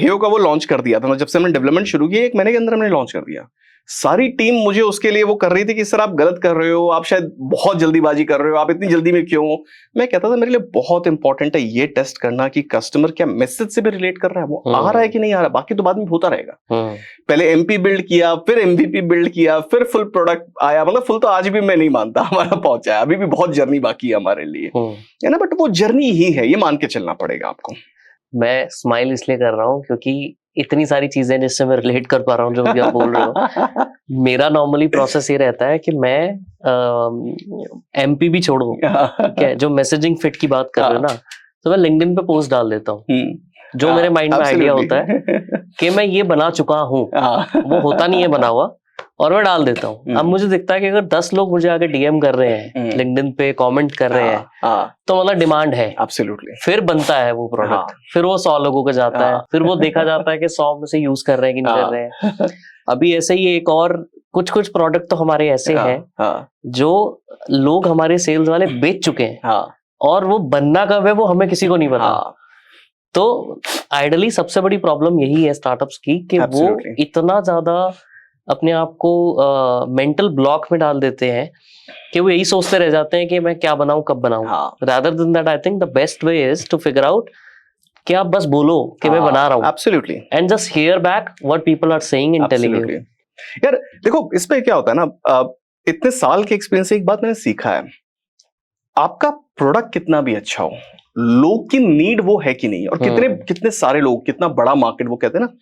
हेयो का वो लॉन्च कर दिया था। जब से हमने डेवलपमेंट शुरू की, 1 महीने के अंदर हमने लॉन्च कर दिया। सारी टीम मुझे उसके लिए वो कर रही थी कि सर आप गलत कर रहे हो, आप शायद बहुत जल्दीबाजी कर रहे हो, आप इतनी जल्दी में क्यों हो। मैं कहता था मेरे लिए बहुत इंपॉर्टेंट है ये टेस्ट करना कि कस्टमर क्या मैसेज से भी रिलेट कर रहा है, वो आ रहा है कि नहीं आ रहा, बाकी तो बाद में होता रहेगा। पहले MP बिल्ड किया, फिर MVP बिल्ड किया, फिर फुल प्रोडक्ट आया। मतलब फुल तो आज भी मैं नहीं मानता हमारा पहुंचा है, अभी भी बहुत जर्नी बाकी है हमारे लिए, है ना। बट वो जर्नी ही है, ये मान के चलना पड़ेगा आपको। मैं स्माइल इसलिए कर रहा हूँ क्योंकि इतनी सारी चीजें जिससे मैं रिलेट कर पा रहा हूँ जो भी आप बोल रहे हो। मेरा नॉर्मली प्रोसेस ये रहता है कि मैं MP भी छोड़ू, ठीक है, जो मैसेजिंग फिट की बात कर रहे हो ना, तो मैं लिंक्डइन पे पोस्ट डाल देता हूँ। जो मेरे माइंड में आइडिया होता है कि मैं ये बना चुका हूँ, वो होता नहीं है बना हुआ, और मैं डाल देता हूँ। अब मुझे दिखता है कि अगर 10 लोग मुझे आके DM कर रहे हैं, लिंक्डइन पे कमेंट कर रहे हैं, तो मतलब डिमांड है। एब्सोल्युटली। फिर बनता है वो प्रोडक्ट, फिर वो 100 लोगों को जाता है, फिर वो देखा जाता है कि 100 में से यूज कर रहे हैं कि नहीं कर रहे हैं। अभी ऐसे ही एक और कुछ प्रोडक्ट तो हमारे ऐसे हैं जो लोग हमारे सेल्स वाले बेच चुके हैं, और वो बनना कब है वो हमें किसी को नहीं पता। तो आइडियली सबसे बड़ी प्रॉब्लम यही है स्टार्टअप्स की कि वो इतना ज्यादा अपने आप को मेंटल ब्लॉक में डाल देते हैं कि वो यही सोचते रह जाते हैं कि मैं क्या बनाऊं, कब बनाऊं। Rather than that, I think the best way is to figure out कि आप बस बोलो कि मैं बना रहा हूं, absolutely, and just hear back what people are saying and telling you. यार देखो, इस पे क्या होता है ना, इतने साल के एक्सपीरियंस से एक बात मैंने सीखा है, आपका प्रोडक्ट कितना भी अच्छा हो, लोग की नीड वो है कि नहीं, और कितने सारे लोग, कितना बड़ा मार्केट, वो कहते हैं ना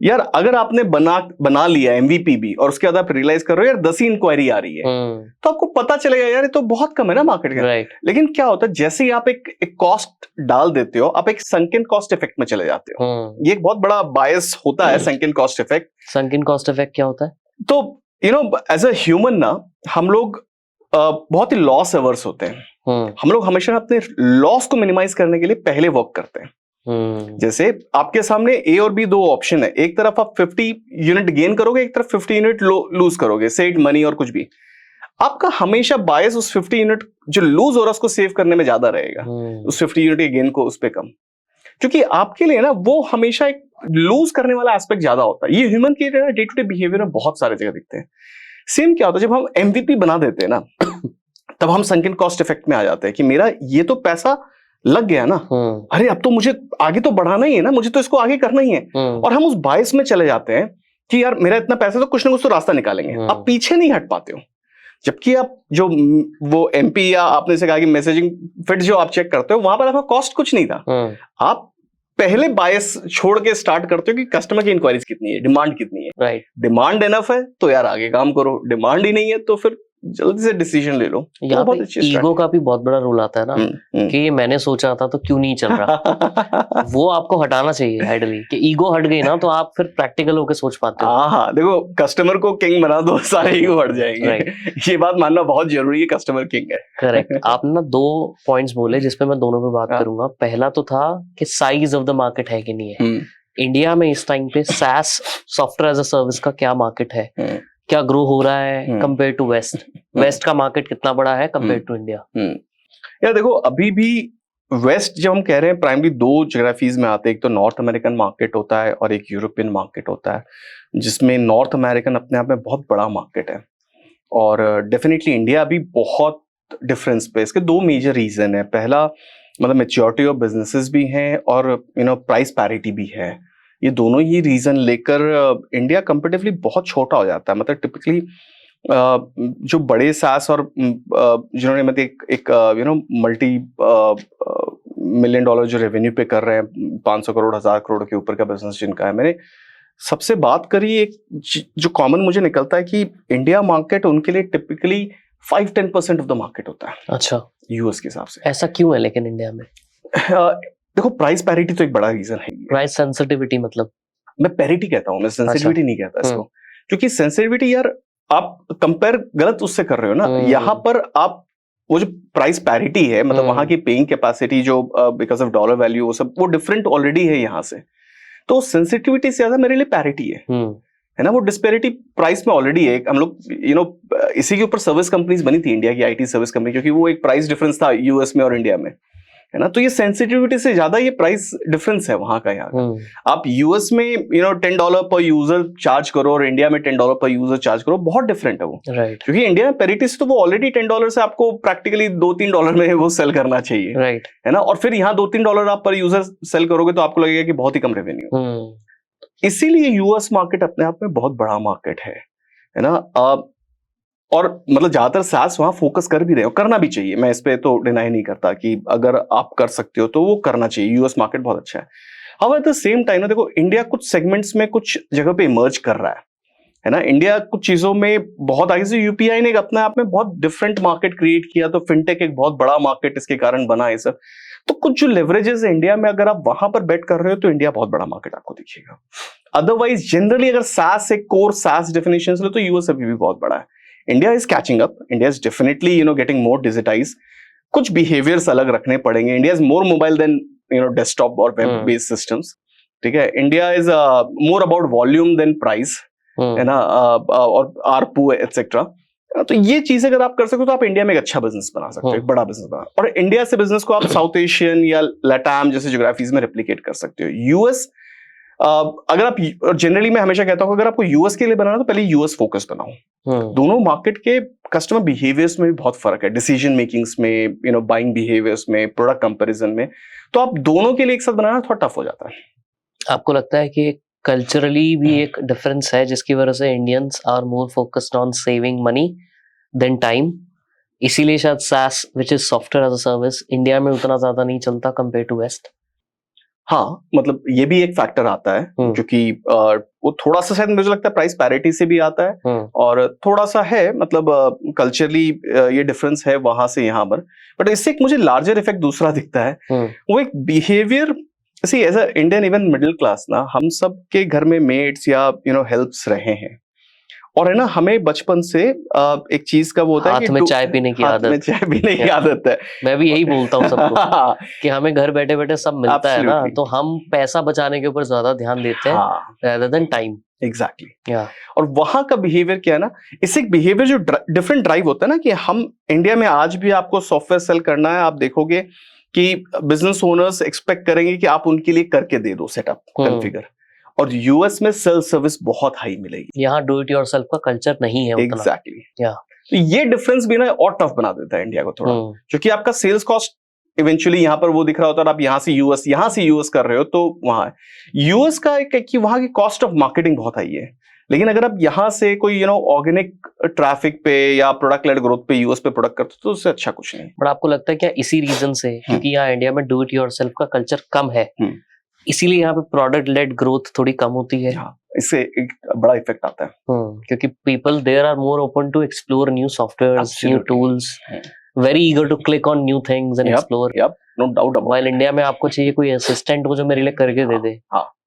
यार, अगर आपने बना लिया MVP भी, और उसके बाद आप रियलाइज कर रहे हो यार 10 ही इंक्वायरी आ रही है, तो आपको पता चलेगा यार ये तो बहुत कम है ना मार्केट का। लेकिन क्या होता है, जैसे ही आप एक कॉस्ट डाल देते हो, आप एक संकन कॉस्ट इफेक्ट में चले जाते हो। ये एक बहुत बड़ा बायस होता है, sunken cost effect. Sunken cost effect क्या होता है? तो एज अ ह्यूमन ना, हम लोग बहुत ही लॉस अवर्स होते हैं। हम लोग हमेशा अपने लॉस को मिनिमाइज करने के लिए पहले वर्क करते हैं। जैसे आपके सामने A और B 2 ऑप्शन है, एक तरफ आप 50 यूनिट गेन करोगे, एक तरफ 50 यूनिट लूज करोगे, सेव मनी और कुछ भी। आपका हमेशा बायस उस 50 यूनिट जो लूज हो रहा है उसको सेव करने में ज्यादा रहेगा, उस 50 यूनिट के गेन को उस पे कम, क्योंकि आपके लिए ना वो हमेशा एक लूज करने वाला एस्पेक्ट ज्यादा होता है। ये ह्यूमन के डे टू डे बिहेवियर में बहुत सारे जगह दिखते हैं। सेम क्या होता है, जब हम MVP बना देते हैं ना, तब हम संकन कॉस्ट इफेक्ट में आ जाते हैं कि मेरा ये तो पैसा लग गया ना, अरे अब तो मुझे आगे तो बढ़ाना ही है ना, मुझे तो इसको आगे करना ही है, और हम उस बायस में चले जाते हैं कि यार मेरा इतना पैसा तो कुछ ना कुछ तो रास्ता निकालेंगे, आप पीछे नहीं हट पाते हो। जबकि आप जो वो एमपी या आपने से कहा कि मैसेजिंग फिट जो आप चेक करते हो, वहां पर आपका कॉस्ट कुछ नहीं था, आप पहले बायस छोड़ के स्टार्ट करते हो कि कस्टमर की इंक्वायरीज कितनी है, डिमांड कितनी है, राइट, डिमांड इनफ है तो यार आगे काम करो, डिमांड ही नहीं है तो फिर जल्दी से डिसीजन ले लो। यहाँ पे ईगो का भी बहुत बड़ा रोल आता है ना, कि ये मैंने सोचा था तो क्यों नहीं चल रहा। वो आपको हटाना चाहिए आइडियली, कि ईगो हट गई ना तो आप फिर प्रैक्टिकल होकर सोच पाते हो। हाँ, देखो कस्टमर को किंग बना दो, सारे ईगो हट जाएंगे। ये बात मानना बहुत जरूरी है, कस्टमर किंग है। करेक्ट। आपने ना 2 पॉइंट्स बोले जिसपे मैं दोनों पे बात करूंगा। पहला तो था कि साइज ऑफ द मार्केट है कि नहीं है। इंडिया में इस टाइम पे SaaS software as a service का क्या मार्केट है, क्या ग्रो हो रहा है कंपेयर टू वेस्ट का मार्केट कितना बड़ा है कंपेयर टू इंडिया? यार देखो, अभी भी वेस्ट जब हम कह रहे हैं प्राइमरी 2 ज्योग्राफीज में आते हैं, एक तो नॉर्थ अमेरिकन मार्केट होता है और एक यूरोपियन मार्केट होता है, जिसमें नॉर्थ अमेरिकन अपने आप में बहुत बड़ा मार्केट है, और डेफिनेटली इंडिया अभी बहुत डिफरेंस पे। इसके 2 मेजर रीजन है। पहला मतलब मैच्योरिटी ऑफ बिजनेसेस भी हैं, और प्राइस पैरिटी भी है। ये दोनों ही रीजन लेकर इंडिया कंपेरेटिवली बहुत छोटा हो जाता है। मतलब टिपिकली जो बड़े सास और जिन्होंने मतलब एक मल्टी $1 मिलियन जो रेवेन्यू पे कर रहे हैं, 500 करोड़ 1000 करोड़ के ऊपर का बिजनेस जिनका है, मैंने सबसे बात करी, एक जो कॉमन मुझे निकलता है कि इंडिया मार्केट उनके लिए टिपिकली 5-10% ऑफ द मार्केट होता है। अच्छा, यूएस के हिसाब से। ऐसा क्यों है लेकिन इंडिया में? देखो, प्राइस पैरिटी तो एक बड़ा रीजन है। प्राइस सेंसिटिविटी, मतलब मैं पैरिटी कहता हूँ, मैं सेंसिटिविटी नहीं कहता इसको, क्योंकि सेंसिटिविटी यार आप कंपेयर गलत उससे कर रहे हो ना। यहाँ पर आप वो जो प्राइस पैरिटी है, मतलब वहां की पेइंग कैपेसिटी जो बिकॉज ऑफ डॉलर वैल्यू, वो सब वो डिफरेंट ऑलरेडी है यहाँ से, तो सेंसिटिविटी से ज्यादा मेरे लिए पैरिटी है ना। वो डिस्पेरिटी प्राइस में ऑलरेडी है। हम लोग इसी के ऊपर सर्विस कंपनीज बनी थी, इंडिया की आईटी सर्विस कंपनी, क्योंकि वो एक प्राइस डिफरेंस था यूएस में और इंडिया में, है ना। तो ये सेंसिटिविटी से ज्यादा ये प्राइस डिफरेंस है वहां का। यहाँ आप यूएस में $10 पर यूजर चार्ज करो और इंडिया में $10 पर यूजर चार्ज करो, बहुत डिफरेंट है वो, राइट। क्योंकि इंडिया में पैरिटी से तो वो ऑलरेडी $10 से आपको प्रैक्टिकली $2-3 में वो सेल करना चाहिए, राइट, है ना। और फिर यहाँ $2-3 आप पर यूजर सेल करोगे तो आपको लगेगा कि बहुत ही कम रेवेन्यू। इसीलिए यूएस मार्केट अपने आप में बहुत बड़ा मार्केट है ना। और मतलब ज्यादातर SaaS वहां फोकस कर भी रहे हो, करना भी चाहिए, मैं इस पे तो डिनाई नहीं करता कि अगर आप कर सकते हो तो वो करना चाहिए। यूएस मार्केट बहुत अच्छा है। अब एट द सेम टाइम ना देखो, इंडिया कुछ सेगमेंट्स में कुछ जगह पे इमर्ज कर रहा है ना। इंडिया कुछ चीजों में बहुत आगे से, यूपीआई ने अपने आप में बहुत डिफरेंट मार्केट क्रिएट किया, तो फिनटेक एक बहुत बड़ा मार्केट इसके कारण बना है सब। तो कुछ जो लेवरेजेस है इंडिया में, अगर आप वहां पर बेट कर रहे हो तो इंडिया बहुत बड़ा मार्केट आपको दिखेगा। अदरवाइज जनरली अगर SaaS एक कोर SaaS डेफिनेशन लो तो यूएस अभी भी बहुत बड़ा है। India is catching up, India is definitely getting more digitize. कुछ बिहेवियर्स अलग रखने पड़ेंगे। India is more mobile than desktop और वेब बेस्ड सिस्टम्स, ठीक है। India is more about volume than price, है ना, और आरपू एटसेट्रा। तो ये चीज अगर आप कर सकते हो तो आप इंडिया में एक अच्छा बिजनेस बना सकते हो, एक बड़ा बिजनेस बना, और इंडिया से बिजनेस को आप साउथ एशियन या लैटाम जैसे ज्योग्राफीज में रेप्लिकेट कर सकते हो। यूएस अगर आप, जनरली मैं हमेशा कहता हूं अगर आपको यूएस के लिए बनाना तो पहले यूएस फोकस बनाओ। दोनों मार्केट के कस्टमर बिहेवियर्स में भी बहुत फर्क है, डिसीजन मेकिंग्स में, बाइंग बिहेवियर्स में, प्रोडक्ट कंपैरिजन में। तो आप दोनों के लिए एक साथ बनाना थोड़ा टफ हो जाता है। आपको लगता है कि कल्चरली भी एक डिफरेंस है जिसकी वजह से Indians are more focused on saving money than time, इसीलिए शायद SaaS which is software as a service India में उतना ज्यादा नहीं चलता कंपेयर टू वेस्ट? हाँ, मतलब ये भी एक फैक्टर आता है, क्योंकि वो थोड़ा सा शायद मुझे लगता है प्राइस पैरिटी से भी आता है, और थोड़ा सा है मतलब कल्चरली ये डिफरेंस है वहां से यहाँ पर। बट इससे एक मुझे लार्जर इफेक्ट दूसरा दिखता है, वो एक behaviour. See as a Indian even middle class ना, हम सब के घर में मेड्स या हेल्प्स रहे हैं, और है ना, हमें बचपन से एक चीज का वो होता है कि हाथ में चाय पीने की आदत है। मैं भी यही बोलता हूँ सबको कि हमें घर बैठे बैठे सब मिलता है ना, तो हम पैसा बचाने के ऊपर ज्यादा ध्यान देते हैं rather than time। एग्जैक्टली। और वहां का बिहेवियर क्या है ना, इससे एक बिहेवियर जो डिफरेंट ड्राइव होता है ना, कि हम इंडिया में आज भी आपको सॉफ्टवेयर सेल करना है, आप देखोगे कि बिजनेस ओनर्स एक्सपेक्ट करेंगे कि आप उनके लिए करके दे दो सेटअप कॉन्फ़िगर, और यूएस में सेल्फ सर्विस बहुत हाई मिलेगी। यहाँ डू इट योरसेल्फ का कल्चर नहीं है उतना। एग्जैक्टली। तो ये डिफरेंस भी ना और टफ बना देता है इंडिया को थोड़ा, क्योंकि आपका सेल्स कॉस्ट इवेंचुअली यहाँ पर वो दिख रहा होता है और आप यहाँ से यूएस कर रहे हो तो वहां यूएस का एक कि वहां की कॉस्ट ऑफ मार्केटिंग बहुत हाई है। लेकिन अगर आप यहाँ से कोई ऑर्गेनिक ट्रैफिक पे या प्रोडक्ट लेड ग्रोथ पे यूएस पे प्रोडक्ट करते हो तो उससे अच्छा कुछ नहीं। बट आपको लगता है क्या इसी रीजन से, क्योंकि यहाँ इंडिया में डू इट योरसेल्फ का कल्चर कम है, इसीलिए यहाँ पे प्रोडक्ट लेड ग्रोथ थोड़ी कम होती है? इससे एक बड़ा इफेक्ट आता है क्योंकि people there are more open to explore new softwares, new tools, very eager to click on new things and explore. No doubt. While India में आपको चाहिए कोई असिस्टेंट वो जो मेरे लिए करके दे दे,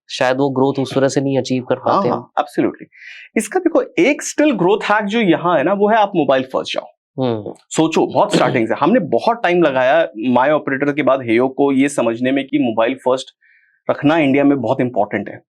शायद वो ग्रोथ उस तरह से नहीं अचीव कर पाते हैं। एब्सोल्युटली। इसका देखो एक स्टिल ग्रोथ हैक जो यहाँ है ना, वो है आप मोबाइल फर्स्ट जाओ। सोचो बहुत स्टार्टिंग से हमने बहुत टाइम लगाया माय ऑपरेटर के बाद हेयो को ये समझने में कि मोबाइल फर्स्ट रखना इंडिया में बहुत इंपॉर्टेंट है।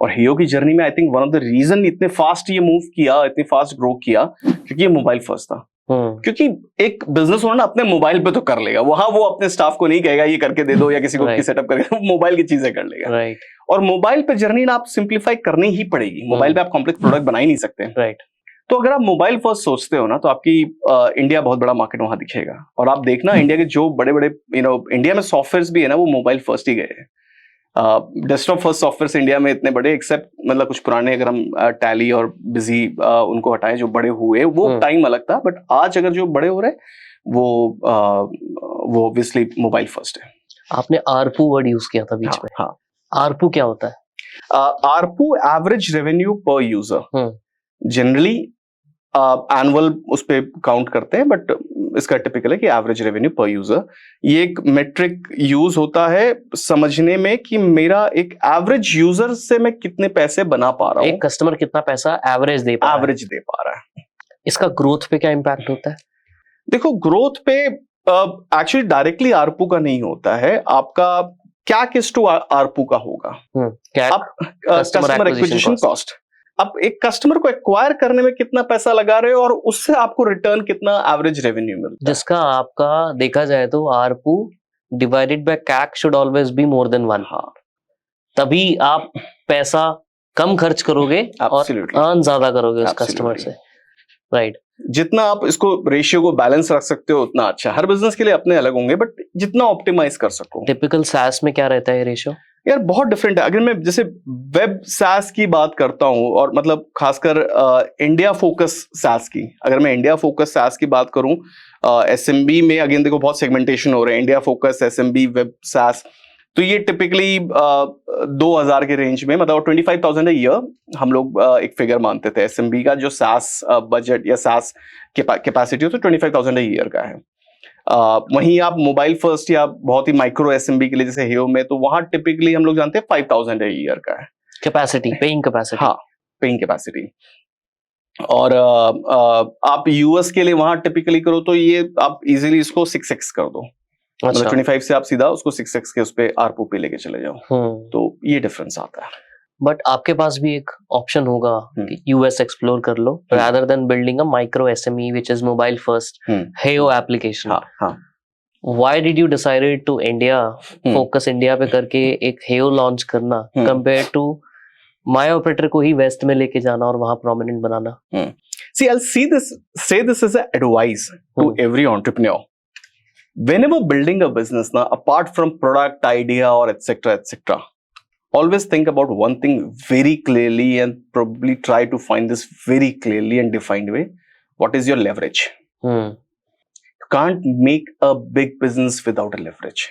और हेयो की जर्नी में I think one of the reason इतने फास्ट ये मूव किया, इतने फास्ट ग्रो किया, क्योंकि ये मोबाइल फर्स्ट था। क्योंकि एक बिजनेस ओनर ना अपने मोबाइल पे तो कर लेगा, वहां वो अपने स्टाफ को नहीं कहेगा ये करके दे दो या किसी को सेटअप करके, मोबाइल की चीजें कर लेगा। और मोबाइल पे जर्नी ना आप सिंप्लीफाई करनी ही पड़ेगी। मोबाइल पे आप कॉम्प्लेक्स प्रोडक्ट बना ही नहीं सकते। तो अगर आप मोबाइल फर्स्ट सोचते हो ना, तो आपकी इंडिया बहुत बड़ा मार्केट वहां दिखेगा। और आप देखना इंडिया के जो बड़े बड़े इंडिया में सॉफ्टवेयर भी है ना, वो मोबाइल फर्स्ट ही गए हैं। डेस्कटॉप फर्स्ट सॉफ्टवेयर इंडिया में इतने बड़े, एक्सेप्ट मतलब कुछ पुराने, अगर हम टैली और बिजी उनको हटाएं, जो बड़े हुए वो टाइम अलग था। बट आज अगर जो बड़े हो रहे वो ऑब्वियसली मोबाइल फर्स्ट है। आपने आरपू वर्ड यूज किया था बीच में। हाँ। आरपू क्या होता है? आरपू एवरेज रेवेन्यू पर यूजर। जनरली एनुअल उस पे काउंट करते हैं, बट इसका टिपिकल है कि एवरेज रेवेन्यू पर यूजर। ये एक मेट्रिक यूज होता है समझने में कि मेरा एक एवरेज यूजर से मैं कितने पैसे बना पा रहा हूँ, एक कस्टमर कितना पैसा एवरेज दे पा रहा है। इसका ग्रोथ पे क्या इम्पैक्ट होता है? देखो ग्रोथ पे एक्चुअली डायरेक्टली आरपू का नहीं होता है, आपका CAC is to आरपू का होगा। Customer acquisition cost. अब एक कस्टमर को एक्वायर करने में कितना पैसा लगा रहे हो और उससे आपको रिटर्न कितना एवरेज रेवेन्यू मिलता है, जिसका आपका देखा जाए तो ARPU divided by CAC should always be more than 1। तभी आप पैसा कम खर्च करोगे और अर्न ज्यादा करोगे उस कस्टमर से। राइट। जितना आप इसको रेशियो को बैलेंस रख सकते हो उतना अच्छा। हर बिजनेस के लिए अपने अलग होंगे, बट जितना ऑप्टिमाइज कर सको। टिपिकल SaaS में क्या रहता है रेशियो? यार बहुत डिफरेंट है। अगर मैं जैसे वेब SaaS की बात करता हूँ, और मतलब खासकर इंडिया फोकस SaaS की, अगर मैं इंडिया फोकस SaaS की बात करूँ, SMB में अगेन देखो बहुत सेगमेंटेशन हो रहे हैं, India focus, SMB, web SaaS। तो ये टिपिकली 2000 के रेंज में, मतलब 25,000 ईयर हम लोग एक फिगर मानते थे। SMB का जो SaaS बजट या SaaS कैपेसिटी हो तो 25,000 ईयर का है। वहीं आप मोबाइल फर्स्ट या बहुत ही माइक्रो SMB के लिए जैसे हेयो में, तो वहां टिपिकली हम लोग जानते हैं 5,000 ईयर का है कैपेसिटी, पेइंग कैपेसिटी। हाँ, पेइंग कैपेसिटी। और आप यूएस के लिए वहां टिपिकली करो तो ये आप इजीली इसको 6x कर दो। अच्छा। मतलब 25 से आप सीधा उसको 6x के उस पे आरपू पे लेके चले जाओ। तो ये डिफरेंस आता है। बट आपके पास भी एक ऑप्शन होगा कि यूएस एक्सप्लोर कर लो, rather than building a micro SME which is mobile first Heyo application. Why did you decided to India, focus India पे करके एक हेयो लॉन्च करना, कंपेयर टू माय ऑपरेटर को ही वेस्ट में लेके जाना और वहां प्रोमिनेंट बनाना? See, I'll say this as an advice to every entrepreneur. Whenever building a business, now apart from product idea or etc., always think about one thing very clearly and probably try to find this very clearly and defined way. What is your leverage? You can't make a big business without a leverage.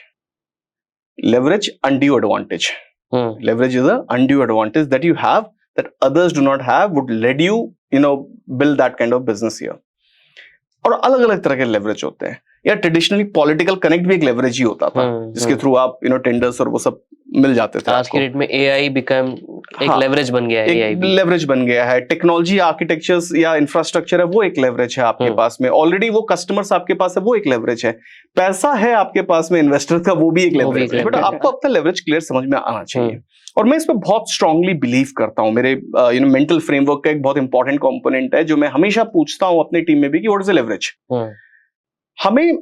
Leverage, undue advantage. Leverage is an undue advantage that you have that others do not have, would let you, build that kind of business here. और अलग अलग तरह के leverage होते हैं। या traditionally political connect भी एक लेवरेज ही होता था, जिसके थ्रू आप टेंडर्स और वो सब मिल जाते थे। आज की डेट में AI बिकम एक लेवरेज बन गया है। एक लेवरेज बन गया है। टेक्नोलॉजी, आर्किटेक्चर्स या इंफ्रास्ट्रक्चर है, वो एक लेवरेज है आपके पास में। ऑलरेडी वो कस्टमर्स आपके पास है, वो एक लेवरेज है। पैसा है आपके पास में इन्वेस्टर का, वो भी एक लेवरेज है। बट आपको अपना लेवरेज क्लियर समझ में आना चाहिए। और मैं इस पे बहुत स्ट्रांगली बिलीव करता हूँ। मेरे मेंटल फ्रेमवर्क का एक बहुत इंपॉर्टेंट कंपोनेंट है जो मैं हमेशा पूछता हूँ अपनी टीम में भी कि व्हाट इज द लेवरेज। हमें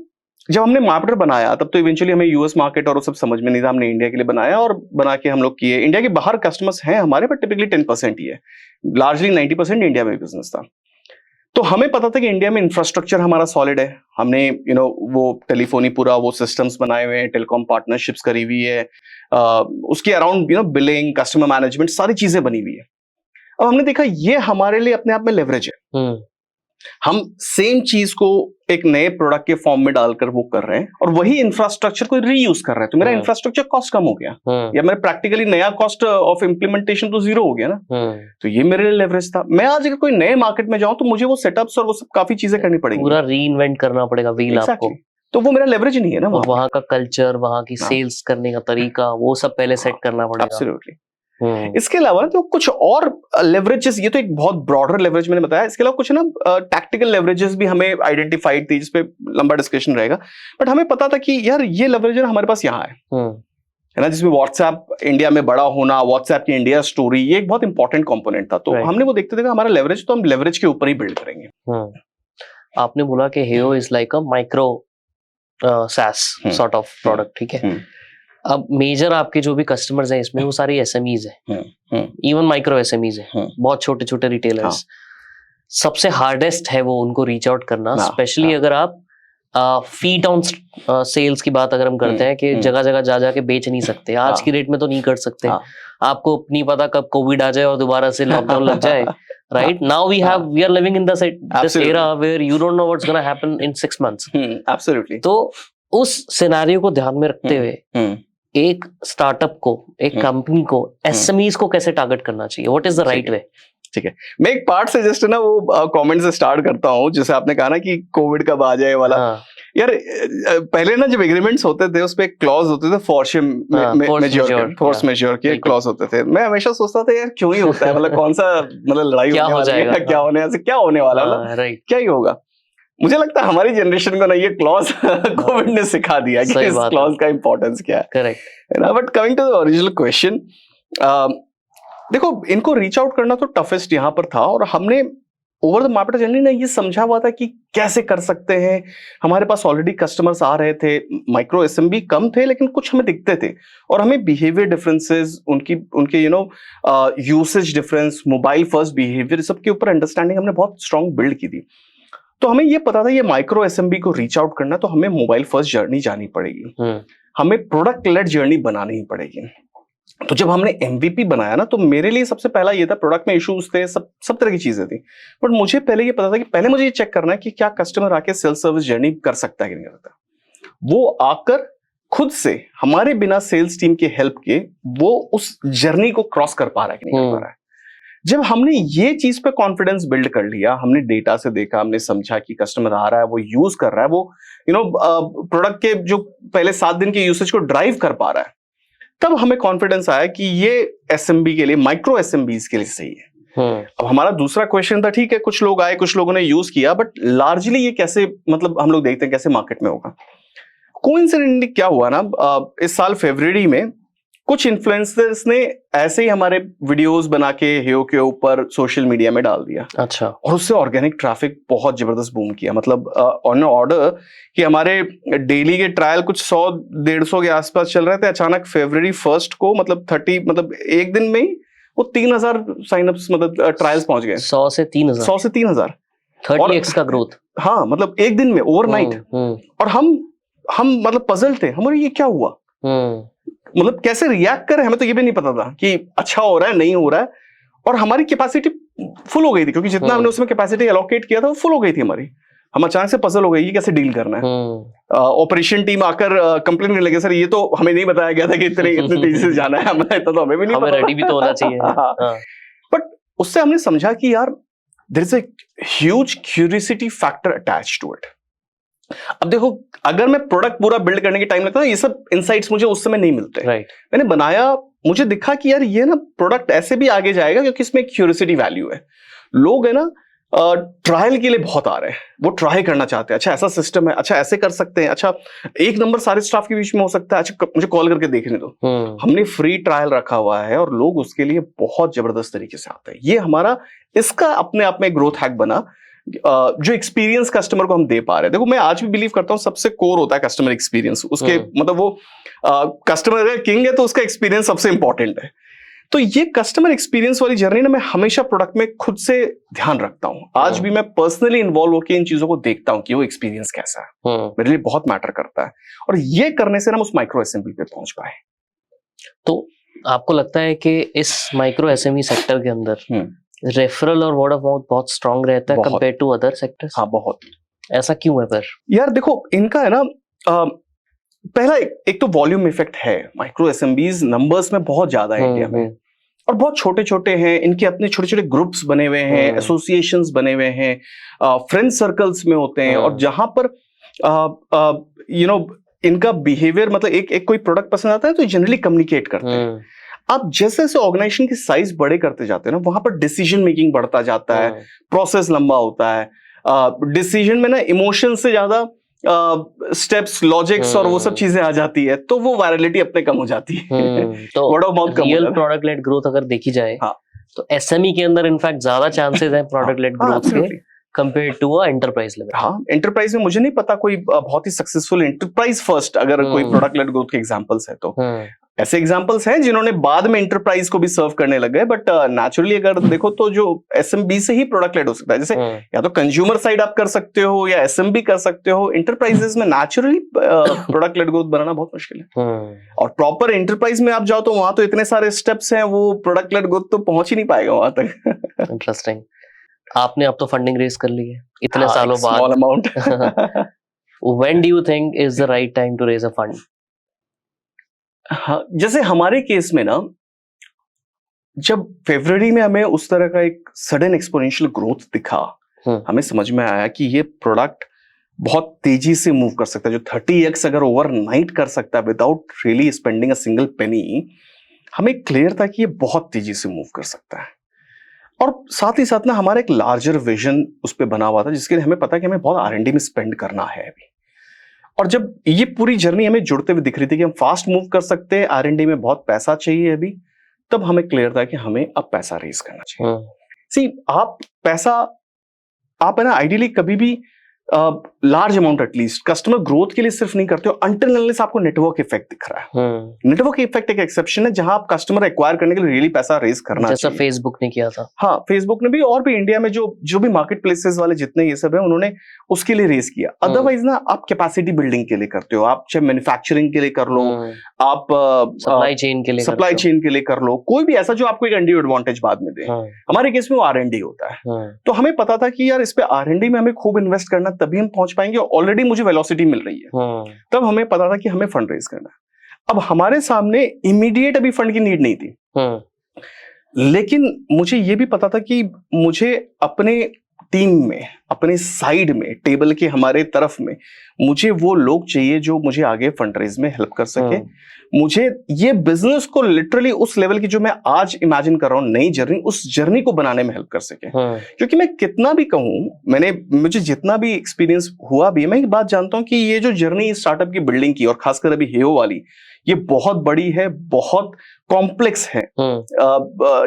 जब हमने मार्केटर बनाया तब तो इवेंचुअली हमें यूएस मार्केट और वो सब समझ में नहीं था। हमने इंडिया के लिए बनाया और बना के हम लोग किए। इंडिया के बाहर कस्टमर्स हैं हमारे, पर टिपिकली 10% ही है। लार्जली 90% इंडिया में बिजनेस था। तो हमें पता था कि इंडिया में इंफ्रास्ट्रक्चर हमारा सॉलिड है, हमने वो टेलीफोनी पूरा वो सिस्टम्स बनाए हुए हैं, टेलीकॉम पार्टनरशिप्स करी हुई है, उसके अराउंड बिलिंग, कस्टमर मैनेजमेंट, सारी चीजें बनी हुई है। अब हमने देखा ये हमारे लिए अपने आप में लेवरेज है। हम सेम चीज को एक नए प्रोडक्ट के फॉर्म में डालकर वो कर रहे हैं और वही इंफ्रास्ट्रक्चर को रीयूज कर रहे हैं, तो मेरा इंफ्रास्ट्रक्चर कॉस्ट कम हो गया, या मेरा प्रैक्टिकली नया कॉस्ट ऑफ इम्प्लीमेंटेशन तो जीरो हो गया ना। तो ये मेरे लिए लेवरेज था। मैं आज अगर कोई नए मार्केट में जाऊं तो मुझे वो सेटअप्स और वो सब काफी चीजें करनी पड़ेगी, पूरा रीइन्वेंट करना पड़ेगा व्हील आपको, तो वो मेरा लेवरेज नहीं है ना। वहाँ का कल्चर, वहाँ की सेल्स करने का तरीका, वो सब पहले सेट करना पड़ेगा। एब्सोल्युटली। इसके अलावा तो कुछ और लेवरेजेस, ये तो एक बहुत ब्रॉडर लेवरेज मैंने बताया, इसके अलावा कुछ ना टैक्टिकल लेवरेजेस भी हमें आइडेंटिफाइड थी, जिसपे लंबा डिस्कशन रहेगा, बट हमें पता था कि यार ये लेवरेज हमारे पास यहाँ है ना, जिसमें व्हाट्सएप इंडिया में बड़ा होना, व्हाट्सएप की इंडिया स्टोरी, ये एक बहुत इंपॉर्टेंट कंपोनेंट था। तो हमने वो देखते थे हमारा लेवरेज, तो हम लेवरेज के ऊपर ही बिल्ड करेंगे। आपने बोला कि Heyo is like a micro SaaS sort of product, ठीक है। अब मेजर आपके जो भी कस्टमर्स हैं इसमें वो सारी SMEs हैं, इवन माइक्रो SMEs हैं, बहुत छोटे छोटे रिटेलर्स। सबसे हार्डेस्ट है वो उनको रीच आउट करना, स्पेशली अगर आप फीट ऑन सेल्स की बात अगर हम करते हैं कि जगह जगह जा जाके बेच नहीं सकते, आज की रेट में तो नहीं कर सकते। आपको नहीं पता कब कोविड आ जाए और दोबारा से लॉकडाउन लग जाए, right? Now we are living in this era where you don't know what's gonna happen in 6 months. Absolutely. तो उस सिनेरियो को ध्यान में रखते हुए एक स्टार्टअप को, एक कंपनी को, SMEs को कैसे टारगेट करना चाहिए? What is the right way? ठीक है, मैं एक पार्ट से जस्ट ना वो कमेंट से स्टार्ट करता हूँ, जैसे आपने कहा ना कि कोविड कब आ जाए वाला। यार पहले ना जब एग्रीमेंट्स होते थे उस पे क्लॉज होते थे फोर्स मेजर के क्लॉज होते थे। मैं हमेशा सोचता था यार क्यों ही होता है, मतलब कौन सा लड़ाई क्या हो जाएगा, क्या होने वाला, क्या ही होगा। मुझे लगता है हमारी जनरेशन को ना ये क्लॉज कोविड ने सिखा दिया कि इस क्लॉज का इंपॉर्टेंस क्या है। Correct. But coming to the original question, देखो इनको रीच आउट करना तो टफेस्ट यहाँ पर था, और हमने ओवर द मार्केट जर्नी ना ये समझा हुआ था कि कैसे कर सकते हैं। हमारे पास ऑलरेडी कस्टमर्स आ रहे थे, माइक्रो SMB कम थे लेकिन कुछ हमें दिखते थे, और हमें बिहेवियर डिफरेंसेस, उनके usage difference, mobile first behaviour, सबके ऊपर अंडरस्टैंडिंग हमने बहुत स्ट्रॉन्ग बिल्ड की थी। तो हमें ये पता था ये माइक्रो SMB को रीच आउट करना तो हमें मोबाइल फर्स्ट जर्नी जानी पड़ेगी, हमें प्रोडक्ट लेड जर्नी बनानी ही पड़ेगी। तो जब हमने MVP बनाया ना, तो मेरे लिए सबसे पहला ये था, प्रोडक्ट में इश्यूज थे, सब तरह की चीजें थी, बट मुझे पहले ये पता था कि पहले मुझे ये चेक करना है कि क्या कस्टमर आके सेल्फ सर्विस जर्नी कर सकता है कि नहीं कर सकता। वो आकर खुद से हमारे बिना सेल्स टीम के हेल्प के वो उस जर्नी को क्रॉस कर पा रहा है कि नहीं कर पा रहा है। जब हमने ये चीज पे कॉन्फिडेंस बिल्ड कर लिया, हमने डेटा से देखा, हमने समझा कि कस्टमर आ रहा है, वो यूज कर रहा है, वो प्रोडक्ट के जो पहले 7 दिन के यूसेज को ड्राइव कर पा रहा है, तब हमें कॉन्फिडेंस आया कि ये SMB के लिए, माइक्रो SMBs के लिए सही है। अब हमारा दूसरा क्वेश्चन था, ठीक है कुछ लोग आए, कुछ लोगों ने यूज किया, बट लार्जली ये कैसे, मतलब हम लोग देखते हैं कैसे मार्केट में होगा। कोइंसिडेंटली क्या हुआ ना, इस साल फरवरी में कुछ इन्फ्लुएंसर्स ने ऐसे ही हमारे वीडियोस बना के हेयो के ऊपर सोशल मीडिया में डाल दिया। अच्छा। और उससे ऑर्गेनिक ट्रैफिक बहुत जबरदस्त बूम किया, मतलब ऑन ऑर्डर कि हमारे डेली के ट्रायल कुछ 100-150 के आसपास चल रहे थे, अचानक फरवरी 1 को मतलब एक दिन में ही वो 3000 साइनअप्स, मतलब ट्रायल्स पहुंच गए। 100 से 3000 30x का ग्रोथ। हाँ, मतलब एक दिन में ओवरनाइट। और हम मतलब पजल थे, हमारे ये क्या हुआ, मतलब कैसे रिएक्ट करें, हमें तो ये भी नहीं पता था कि अच्छा हो रहा है नहीं हो रहा है। और हमारी कैपेसिटी फुल हो गई थी, क्योंकि जितना हमने उसमें कैपेसिटी एलोकेट किया था वो फुल हो गई थी हमारी। हम अचानक से पजल हो गई, ये कैसे डील करना है। ऑपरेशन टीम आकर कंप्लेन करने लगे, सर ये तो हमें नहीं बताया गया था कि इतने तेजी से जाना है, हमें तो हमें भी नहीं पता, रेडी भी तो होना चाहिए। बट उससे हमने समझा कि यार there is a huge curiosity factor attached to it. अब देखो, अगर मैं प्रोडक्ट पूरा बिल्ड करने के टाइम लगता है, ये सब इनसाइट्स मुझे उस समय नहीं मिलते। मैंने बनाया, मुझे दिखा कि यार ये ना प्रोडक्ट ऐसे भी आगे जाएगा क्योंकि इसमें क्यूरियोसिटी वैल्यू है। लोग है ना ट्रायल के लिए बहुत आ रहे हैं, वो ट्राई करना चाहते हैं, अच्छा ऐसा सिस्टम है, अच्छा ऐसे कर सकते हैं, अच्छा एक नंबर सारे स्टाफ के बीच में हो सकता है, अच्छा मुझे कॉल करके देखने दो। हमने फ्री ट्रायल रखा हुआ है और लोग उसके लिए बहुत जबरदस्त तरीके से आते हैं। ये हमारा इसका अपने आप में ग्रोथ हैक बना, जो एक्सपीरियंस कस्टमर को हम दे पा रहे हैं। देखो, मैं आज भी बिलीव करता हूं सबसे कोर होता है कस्टमर एक्सपीरियंस। उसके मतलब वो कस्टमर अगर किंग है तो उसका एक्सपीरियंस सबसे इंपॉर्टेंट है। तो ये कस्टमर एक्सपीरियंस वाली जर्नी ना मैं हमेशा प्रोडक्ट में खुद से ध्यान रखता हूँ। आज भी मैं पर्सनली इन्वॉल्व होकर इन चीजों को देखता हूँ कि वो एक्सपीरियंस कैसा है, मेरे लिए बहुत मैटर करता है। और ये करने से ना उस माइक्रो एसएमई पे पहुंच पाए। तो आपको लगता है कि इस माइक्रो एसएमई सेक्टर के अंदर रेफरल और वर्ड ऑफ माउथ बहुत स्ट्रांग रहता है कंपेयर टू अदर सेक्टर्स? हाँ, बहुत। ऐसा क्यों है? पर यार देखो, इनका है ना, पहला एक तो वॉल्यूम इफेक्ट है। माइक्रो एसएमबीज नंबर्स में बहुत ज्यादा है इंडिया में, और बहुत छोटे छोटे हैं। इनके अपने छोटे छोटे ग्रुप्स बने हुए हैं, एसोसिएशंस बने हुए हैं, फ्रेंड सर्कल्स में होते हैं। और जहां पर इनका बिहेवियर, मतलब एक कोई प्रोडक्ट पसंद आता है तो जनरली कम्युनिकेट करते हैं। अब जैसे जैसे ऑर्गेनाइजेशन की साइज बड़े करते जाते हैं ना, वहां पर डिसीजन मेकिंग बढ़ता जाता है, प्रोसेस लंबा होता है। डिसीजन में ना इमोशन से ज्यादा स्टेप्स, लॉजिक्स और वो सब चीजें आ जाती है, तो वो वायरलिटी अपने कम हो जाती है। तो word of mouth come real product led growth अगर देखी जाए, हाँ, तो एसएमई के अंदर इनफैक्ट ज्यादा चांसेस हैं प्रोडक्ट लेड ग्रोथ के कंपेयर टू एंटरप्राइज लेवल। हाँ, एंटरप्राइज में मुझे नहीं पता कोई बहुत ही सक्सेसफुल एंटरप्राइज फर्स्ट अगर कोई प्रोडक्ट लेड ग्रोथ के एग्जांपल्स है तो ऐसे एग्जांपल्स हैं जिन्होंने बाद में एंटरप्राइज को भी सर्व करने लग गए। बट नेचुरली अगर देखो तो जो एसएमबी से ही प्रोडक्ट लेड हो सकता है। जैसे या तो कंज्यूमर साइड आप कर सकते हो या एसएमबी कर सकते हो। एंटरप्राइजेस में नेचुरली प्रोडक्ट लेड ग्रोथ बनाना बहुत मुश्किल है। और प्रॉपर एंटरप्राइज में आप जाओ तो वहां तो इतने सारे स्टेप्स हैं, वो प्रोडक्ट लेड ग्रोथ तो पहुंच ही नहीं पाएगा वहां तक। इंटरेस्टिंग। आपने अब तो फंडिंग रेज कर ली है इतने सालों बाद, small amount. When do you think is the right time to raise a fund? हाँ, जैसे हमारे केस में ना, जब फरवरी में हमें उस तरह का एक सडन एक्सपोनेंशियल ग्रोथ दिखा, हमें समझ में आया कि ये प्रोडक्ट बहुत तेजी से मूव कर सकता है। जो 30x अगर ओवरनाइट कर सकता है without really spending a single penny, हमें क्लियर था कि ये बहुत तेजी से मूव कर सकता है। और साथ ही साथ ना हमारा एक लार्जर विजन उस पर बना हुआ था, जिसके लिए हमें पता कि हमें बहुत R&D में स्पेंड करना है अभी। और जब ये पूरी जर्नी हमें जुड़ते हुए दिख रही थी कि हम फास्ट मूव कर सकते हैं, R&D में बहुत पैसा चाहिए अभी, तब हमें क्लियर था कि हमें अब पैसा रेज करना चाहिए। सी, आप है ना, आइडियली कभी भी large amount at least customer growth के लिए सिर्फ नहीं करते हो अनटिल अनलेस आपको नेटवर्क इफेक्ट दिख रहा है। नेटवर्क इफेक्ट एक एक्सेप्शन है जहां आप कस्टमर एक्वायर करने के लिए रियली पैसा रेज करना जैसा फेसबुक ने किया था। हाँ, फेसबुक ने भी, और भी इंडिया में जो भी मार्केट प्लेसेस वाले जितने ये सब है, उन्होंने उसके लिए रेज किया। अदरवाइज ना आप कैपेसिटी बिल्डिंग के लिए करते हो, आप चाहे मैन्युफैक्चरिंग के लिए कर लो, आप सप्लाई चेन के लिए कर लो, कोई भी ऐसा जो आपको एक अनड्यू एडवांटेज बाद में दे। हमारे केस में वो R&D होता है। तो हमें पता था कि यार इस पे R&D में हमें खूब इन्वेस्ट करना, तभी हम पहुंच पाएंगे। ऑलरेडी मुझे वेलोसिटी मिल रही है, तब हमें पता था कि हमें फंड रेज करना है। अब हमारे सामने इमीडिएट अभी फंड की नीड नहीं थी, लेकिन मुझे ये भी पता था कि मुझे अपने टीम में, अपने साइड में, टेबल के हमारे तरफ में, मुझे वो लोग चाहिए जो मुझे आगे फंड रेज में हेल्प कर सके। मुझे ये बिजनेस को लिटरली उस लेवल की जो मैं आज इमेजिन कर रहा हूँ नई जर्नी, उस जर्नी को बनाने में हेल्प कर सके। क्योंकि मैं कितना भी कहूँ, मुझे जितना भी एक्सपीरियंस हुआ भी, मैं एक बात जानता हूँ कि ये जो जर्नी स्टार्टअप की बिल्डिंग की, और खासकर अभी हेयो वाली, ये बहुत बड़ी है, बहुत कॉम्प्लेक्स है।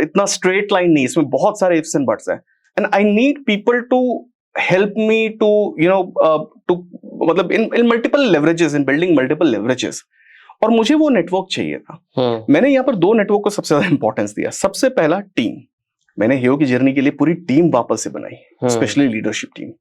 इतना स्ट्रेट लाइन नहीं, इसमें बहुत सारे इफ्स एंड बट्स है। And I need people to help me to मतलब in multiple leverages, in building multiple leverages. और मुझे वो नेटवर्क चाहिए था। मैंने यहाँ पर 2 नेटवर्क को सबसे ज्यादा इंपॉर्टेंस दिया। सबसे पहला टीम, मैंने हेयो की जर्नी के लिए पूरी टीम वापस से बनाई, स्पेशली लीडरशिप टीम।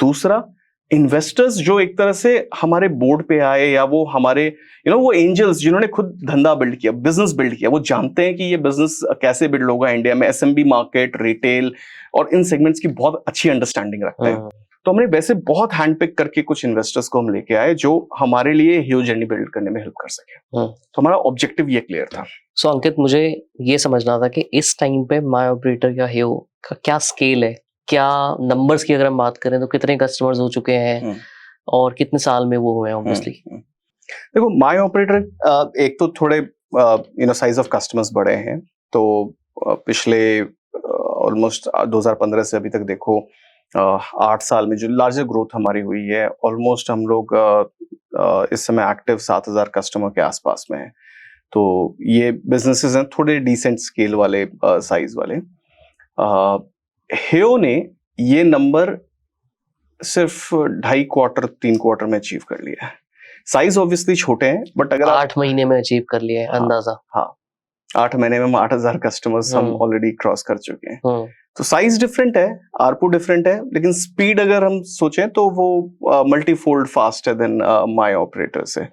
दूसरा, इन्वेस्टर्स जो एक तरह से हमारे बोर्ड पे आए, या वो हमारे वो एंजल्स जिन्होंने खुद धंधा बिल्ड किया, बिजनेस बिल्ड किया, वो जानते हैं कि ये बिजनेस कैसे बिल्ड होगा इंडिया में, एसएमबी मार्केट, रिटेल और इन सेगमेंट्स की बहुत अच्छी अंडरस्टैंडिंग रखते हैं। तो हमने वैसे बहुत हैंड पिक करके कुछ इन्वेस्टर्स को हम लेके आए जो हमारे लिए हेयो जर्नी बिल्ड करने में हेल्प कर सके। तो हमारा ऑब्जेक्टिव ये क्लियर था। सो अंकित, मुझे ये समझना था कि इस टाइम पे माय ऑपरेटर या हेयो का क्या स्केल है, क्या नंबर्स की अगर हम बात करें तो कितने कस्टमर्स हो चुके हैं और कितने साल में वो हुए हैं। ऑब्वियसली देखो, माय ऑपरेटर एक तो थोड़े साइज ऑफ कस्टमर्स बड़े हैं। तो पिछले ऑलमोस्ट 2015 से अभी तक देखो 8 साल में जो लार्जर ग्रोथ हमारी हुई है, ऑलमोस्ट हम लोग इस समय एक्टिव 7000 कस्टमर के आसपास में है। तो ये बिजनेसेस हैं थोड़े डिसेंट स्केल वाले, साइज वाले। हेयो ने ये नंबर सिर्फ 2.5 क्वार्टर 3 क्वार्टर में अचीव कर लिया है। साइज ऑब्वियसली छोटे हैं, बट अगर 8 महीने में अचीव कर लिया है अंदाजा। हाँ, 8 महीने में हम 8,000 कस्टमर्स हम ऑलरेडी क्रॉस कर चुके हैं। तो साइज डिफरेंट है, आरपू डिफरेंट है, लेकिन स्पीड अगर हम सोचें तो वो मल्टीफोल्ड फास्ट है देन माय ऑपरेटर से।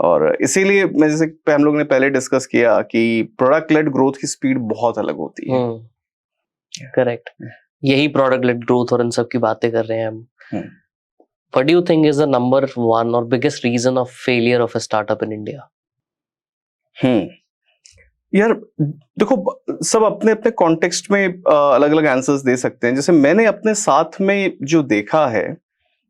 और इसीलिए मैं जैसे हम लोग ने पहले डिस्कस किया कि प्रोडक्ट लेड ग्रोथ की स्पीड बहुत अलग होती है। करेक्ट, यही प्रोडक्ट लेड ग्रोथ और इन सब की बातें कर रहे हैं हम। What do you think is the number one or biggest reason of failure of a startup in India? यार देखो, सब अपने अपने कॉन्टेक्स्ट में अलग अलग आंसर्स दे सकते हैं। जैसे मैंने अपने साथ में जो देखा है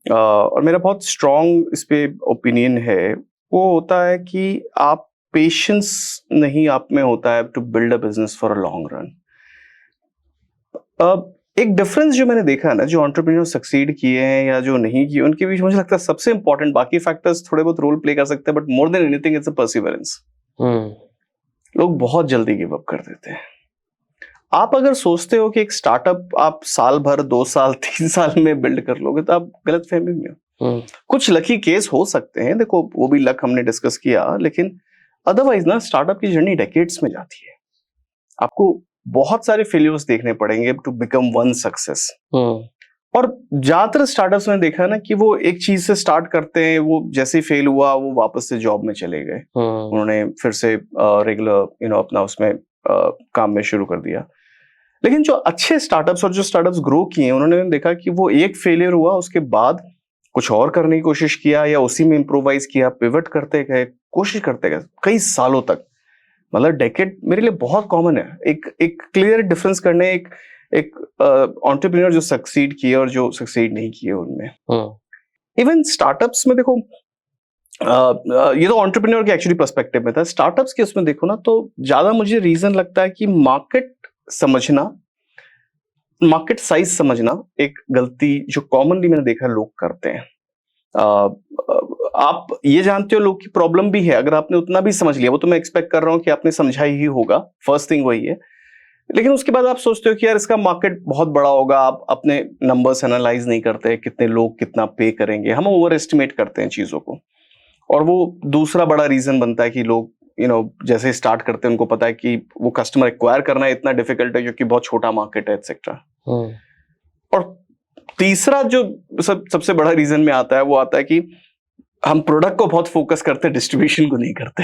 और मेरा बहुत स्ट्रॉन्ग इस पे ओपिनियन है, वो होता है कि आप पेशेंस नहीं आप में होता है to build a business for a long run. एक डिफरेंस जो मैंने देखा है ना, जो एंटरप्रेन्योर सक्सीड किए हैं या जो नहीं किए, उनके बीच मुझे लगता है सबसे इंपॉर्टेंट, बाकी फैक्टर्स थोड़े बहुत रोल प्ले कर सकते हैं, but more than anything it's a perseverance. लोग बहुत जल्दी गिव अप कर देते हैं। आप अगर सोचते हो कि एक स्टार्टअप आप साल भर, 2 साल, 3 साल में बिल्ड कर लोगे, तो आप गलत फहमी में हो। कुछ लकी केस हो सकते हैं, देखो वो भी लक हमने डिस्कस किया, लेकिन अदरवाइज ना स्टार्टअप की जर्नी डेकेड्स में जाती है। आपको बहुत सारे फेलियर्स देखने पड़ेंगे टू बिकम वन सक्सेस। और ज्यादातर स्टार्टअप्स में देखा ना कि वो एक चीज से स्टार्ट करते हैं, वो जैसे फेल हुआ वो वापस से जॉब में चले गए, उन्होंने फिर से रेगुलर अपना उसमें काम में शुरू कर दिया। लेकिन जो अच्छे स्टार्टअप्स और जो स्टार्टअप्स ग्रो किए, उन्होंने देखा कि वो एक फेलियर हुआ, उसके बाद कुछ और करने की कोशिश किया या उसी में इम्प्रोवाइज किया, पिवट करते गए, कोशिश करते गए कई सालों तक। मतलब डेकेड मेरे लिए बहुत कॉमन है। एक क्लियर डिफरेंस करने, एक एंटरप्रेन्योर जो सक्सीड किए और जो सक्सीड नहीं किए उनमें। इवन स्टार्टअप्स में देखो, ये तो एंटरप्रेन्योर के एक्चुअली पर्सपेक्टिव में था। स्टार्टअप्स के उसमें देखो ना, तो ज्यादा मुझे रीजन लगता है कि मार्केट समझना, मार्केट साइज समझना एक गलती जो कॉमनली मैंने देखा लोग करते हैं। आप ये जानते हो लोग की प्रॉब्लम भी है, अगर आपने उतना भी समझ लिया, वो तो मैं एक्सपेक्ट कर रहा हूं कि आपने समझा ही होगा, फर्स्ट थिंग वही है। लेकिन उसके बाद आप सोचते हो कि यार इसका मार्केट बहुत बड़ा होगा, आप अपने नंबर्स एनालाइज नहीं करते, कितने लोग कितना पे करेंगे, हम ओवर एस्टिमेट करते हैं चीजों को। और वो दूसरा बड़ा रीजन बनता है कि लोग जैसे स्टार्ट करते हैं, उनको पता है कि वो कस्टमर एक्वायर करना इतना डिफिकल्ट है क्योंकि बहुत छोटा मार्केट है, एक्सेट्रा। और तीसरा जो सबसे बड़ा रीजन में आता है, वो आता है कि हम प्रोडक्ट को बहुत फोकस करते हैं, डिस्ट्रीब्यूशन को नहीं करते।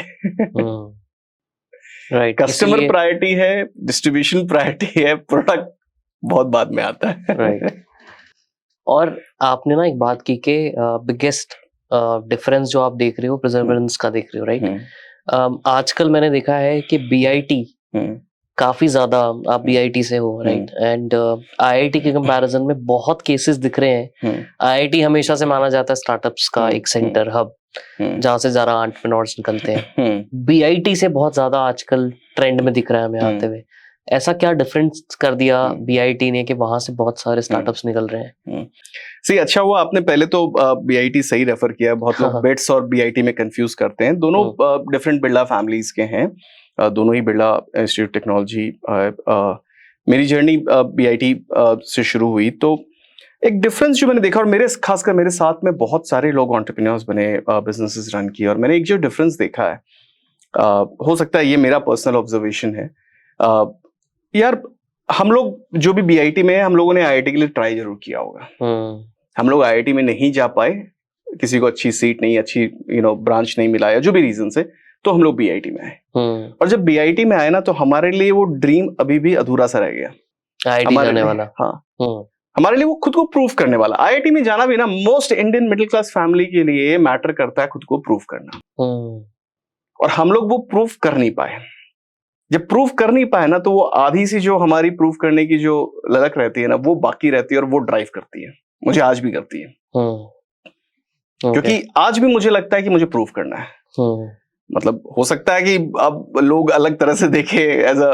राइट, कस्टमर प्रायोरिटी है, डिस्ट्रीब्यूशन प्रायोरिटी है, प्रोडक्ट बहुत बाद में आता है। राइट। और आपने ना एक बात की कि बिगेस्ट डिफरेंस जो आप देख रहे हो, परसिवरेंस का देख रहे हो, राइट। आजकल मैंने देखा है कि बीआईटी काफी ज्यादा, आप बीआईटी से हो, राइट, एंड आईआईटी के कंपैरिजन में बहुत केसेस दिख रहे हैं। आईआईटी हमेशा से माना जाता है स्टार्टअप्स का एक सेंटर, हब, जहां से ज्यादा एंटरप्रेन्योर्स निकलते हैं। बीआईटी से बहुत ज्यादा आजकल ट्रेंड में दिख रहा है हमें आते हुए। ऐसा क्या डिफरेंस कर दिया बीआईटी ने कि वहां से बहुत सारे स्टार्टअप्स निकल रहे हैं? सही, अच्छा हुआ आपने पहले तो बीआईटी सही रेफर किया। बहुत लोग बेट्स और बीआईटी में कंफ्यूज करते हैं। दोनों डिफरेंट बिरला फैमिलीज के हैं, दोनों ही बिरला इंस्टीट्यूट टेक्नोलॉजी। मेरी जर्नी बीआईटी से शुरू हुई, तो एक डिफरेंस जो मैंने देखा, और मेरे खासकर मेरे साथ में बहुत सारे लोग एंटरप्रेन्योर्स बने, बिजनेसेस रन किए, और मैंने एक जो डिफरेंस देखा है, हो सकता है ये मेरा पर्सनल ऑब्जर्वेशन है। यार हम लोग जो भी बीआईटी में है, हम लोगों ने आईआईटी के लिए ट्राई जरूर किया होगा। हम लोग आईआईटी में नहीं जा पाए, किसी को अच्छी सीट नहीं, अच्छी ब्रांच नहीं मिला, या जो भी रीजन से, तो हम लोग बीआईटी में आए। और जब बीआईटी में आए ना, तो हमारे लिए वो ड्रीम अभी भी अधूरा सा रह गया, आईआईटी जाने वाला। हाँ, हमारे लिए वो खुद को प्रूव करने वाला। आईआईटी में जाना भी ना most Indian middle class family के लिए मैटर करता है, खुद को प्रूव करना। और हम लोग वो प्रूव कर नहीं पाए। जब प्रूव कर नहीं पाए ना, तो वो आधी सी जो हमारी प्रूव करने की जो ललक रहती है ना, वो बाकी रहती है, और वो ड्राइव करती है, मुझे आज भी करती है। क्योंकि आज भी मुझे लगता है कि मुझे प्रूव करना है। मतलब हो सकता है कि अब लोग अलग तरह से देखे एज अ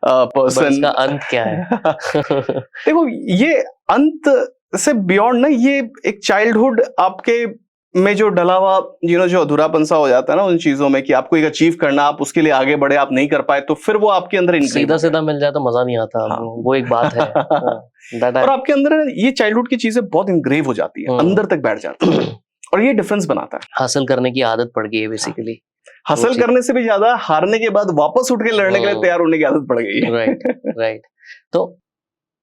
पर्सन, इसका अंत क्या है? देखो, ये अंत से बियॉन्ड ना, ये एक चाइल्डहुड आपके में जो डला हुआ जो अधूरापन सा हो जाता है ना उन चीजों में, कि आपको एक अचीव करना, आप उसके लिए आगे बढ़े, आप नहीं कर पाए, तो फिर वो आपके अंदर सीधा मिल जाए तो मजा नहीं आता। हाँ, वो एक बात है। और आपके अंदर ये चाइल्डहुड की चीजें बहुत इंग्रेव हो जाती है, अंदर तक बैठ जाती है, और ये डिफरेंस बनाता है। हासिल करने की आदत पड़ गई है बेसिकली। हसल करने से भी ज्यादा हारने के बाद वापस उठ के लड़ने के लिए तैयार होने की आदत पड़ गई है। राइट। तो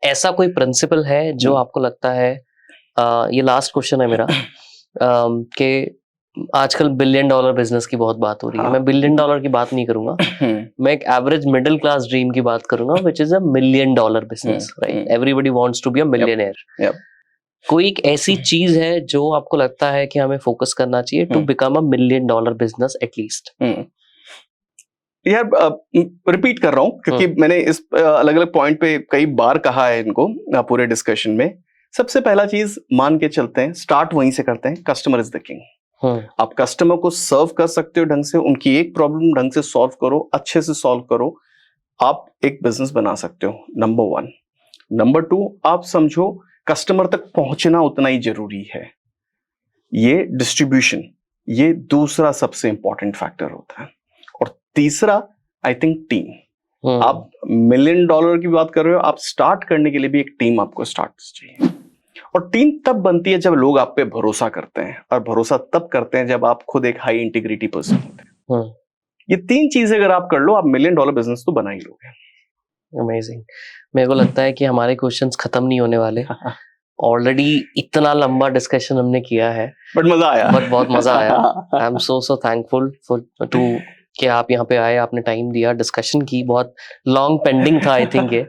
ऐसा कोई प्रिंसिपल है जो आपको लगता है, ये लास्ट क्वेश्चन है मेरा, कि आजकल $1 बिलियन बिजनेस की बहुत बात हो रही है। मैं $1 बिलियन की बात नहीं करूंगा, मैं एक एवरेज मिडिल क्लास ड्रीम की बात करूंगा, which is $1 million business, right? Everybody wants to be a millionaire. कोई एक ऐसी चीज है जो आपको लगता है कि हमें फोकस करना चाहिए to become $1 million business at least? यार रिपीट कर रहा हूँ क्योंकि मैंने इस अलग अलग पॉइंट पे कई बार कहा है इनको पूरे डिस्कशन में। सबसे पहला चीज मान के चलते हैं, स्टार्ट वहीं से करते हैं, कस्टमर इज द किंग। आप कस्टमर को सर्व कर सकते हो ढंग से, उनकी एक प्रॉब्लम ढंग से सॉल्व करो, अच्छे से सॉल्व करो, आप एक बिजनेस बना सकते हो, नंबर 1। नंबर 2, आप समझो कस्टमर तक पहुंचना उतना ही जरूरी है। ये डिस्ट्रीब्यूशन, ये दूसरा सबसे इंपॉर्टेंट फैक्टर होता है। और तीसरा आई थिंक टीम। आप $1 मिलियन की बात कर रहे हो, आप स्टार्ट करने के लिए भी एक टीम आपको स्टार्ट चाहिए। और टीम तब बनती है जब लोग आप पे भरोसा करते हैं, और भरोसा तब करते हैं जब आप खुद एक हाई इंटीग्रिटी पर्सन होते हैं। ये 3 चीजें अगर आप कर लो, आप $1 मिलियन बिजनेस तो बना ही लोगे। अमेजिंग। मेरे को लगता है कि हमारे क्वेश्चंस खत्म नहीं होने वाले। ऑलरेडी इतना लंबा डिस्कशन हमने किया है, बट मजा आया, बट बहुत मजा आया। I am so thankful for to कि आप यहाँ पे आए, आपने टाइम दिया, डिस्कशन की, बहुत लॉन्ग पेंडिंग था आई थिंक ये।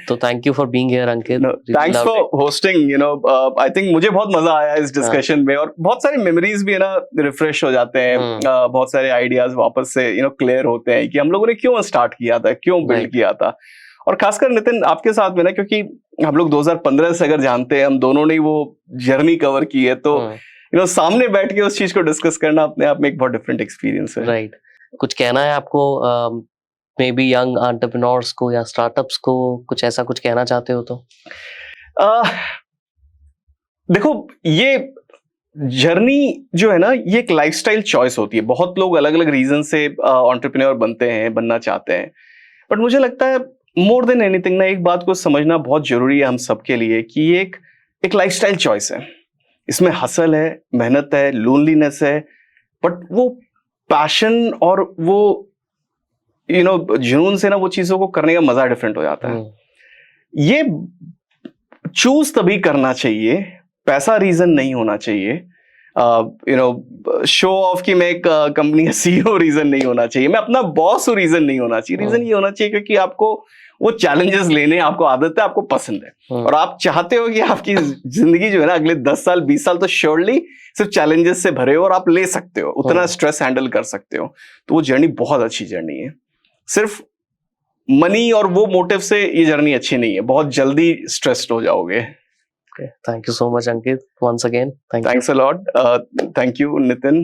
तो thank you for being here Ankit. Thanks for hosting. You know I think मुझे बहुत मजा आया इस डिस्कशन में, और बहुत सारी मेमोरीज भी है ना रिफ्रेश हो जाते हैं। बहुत सारे आइडियाज वापस से क्लियर होते हैं कि हम लोगों ने क्यों स्टार्ट किया था, क्यों बिल्ड किया था। और खासकर नितिन आपके साथ में ना, क्योंकि हम लोग 2015 से अगर जानते हैं, हम दोनों ने वो जर्नी कवर की है, तो सामने बैठ के उस चीज को डिस्कस करना अपने आप में एक बहुत डिफरेंट एक्सपीरियंस है। राइट। कुछ कहना है आपको मे बी यंग एंटरप्रेन्योर्स को या स्टार्टअप्स को, कुछ ऐसा कुछ कहना चाहते हो तो? देखो, ये जर्नी जो है ना, ये एक लाइफस्टाइल चॉइस होती है। बहुत लोग अलग अलग रीजन से एंटरप्रेन्योर बनते हैं, बनना चाहते हैं, बट मुझे लगता है मोर देन एनीथिंग ना, एक बात को समझना बहुत जरूरी है हम सबके लिए कि ये एक लाइफस्टाइल चॉइस है। इसमें हसल है, मेहनत है, लोनलीनेस है, बट वो पैशन और वो जुनून से ना वो चीजों को करने का मजा डिफरेंट हो जाता है। ये चूज तभी करना चाहिए, पैसा रीजन नहीं होना चाहिए। शो ऑफ कि मैं एक कंपनी का CEO रीजन नहीं होना चाहिए, मैं अपना बॉस रीजन नहीं होना चाहिए। रीजन ये होना चाहिए क्योंकि आपको वो चैलेंजेस लेने, आपको आदत है, आपको पसंद है, और आप चाहते हो कि आपकी जिंदगी जो है ना अगले 10 साल 20 साल तो श्योरली सिर्फ चैलेंजेस से भरे हो, और आप ले सकते हो, उतना स्ट्रेस हैंडल कर सकते हो। तो वो जर्नी बहुत अच्छी जर्नी है। सिर्फ मनी और वो मोटिव से ये जर्नी अच्छी नहीं है, बहुत जल्दी स्ट्रेस्ड हो जाओगे। Thank you so much, Ankit. Once again, thanks a lot. Thank you, Nitin.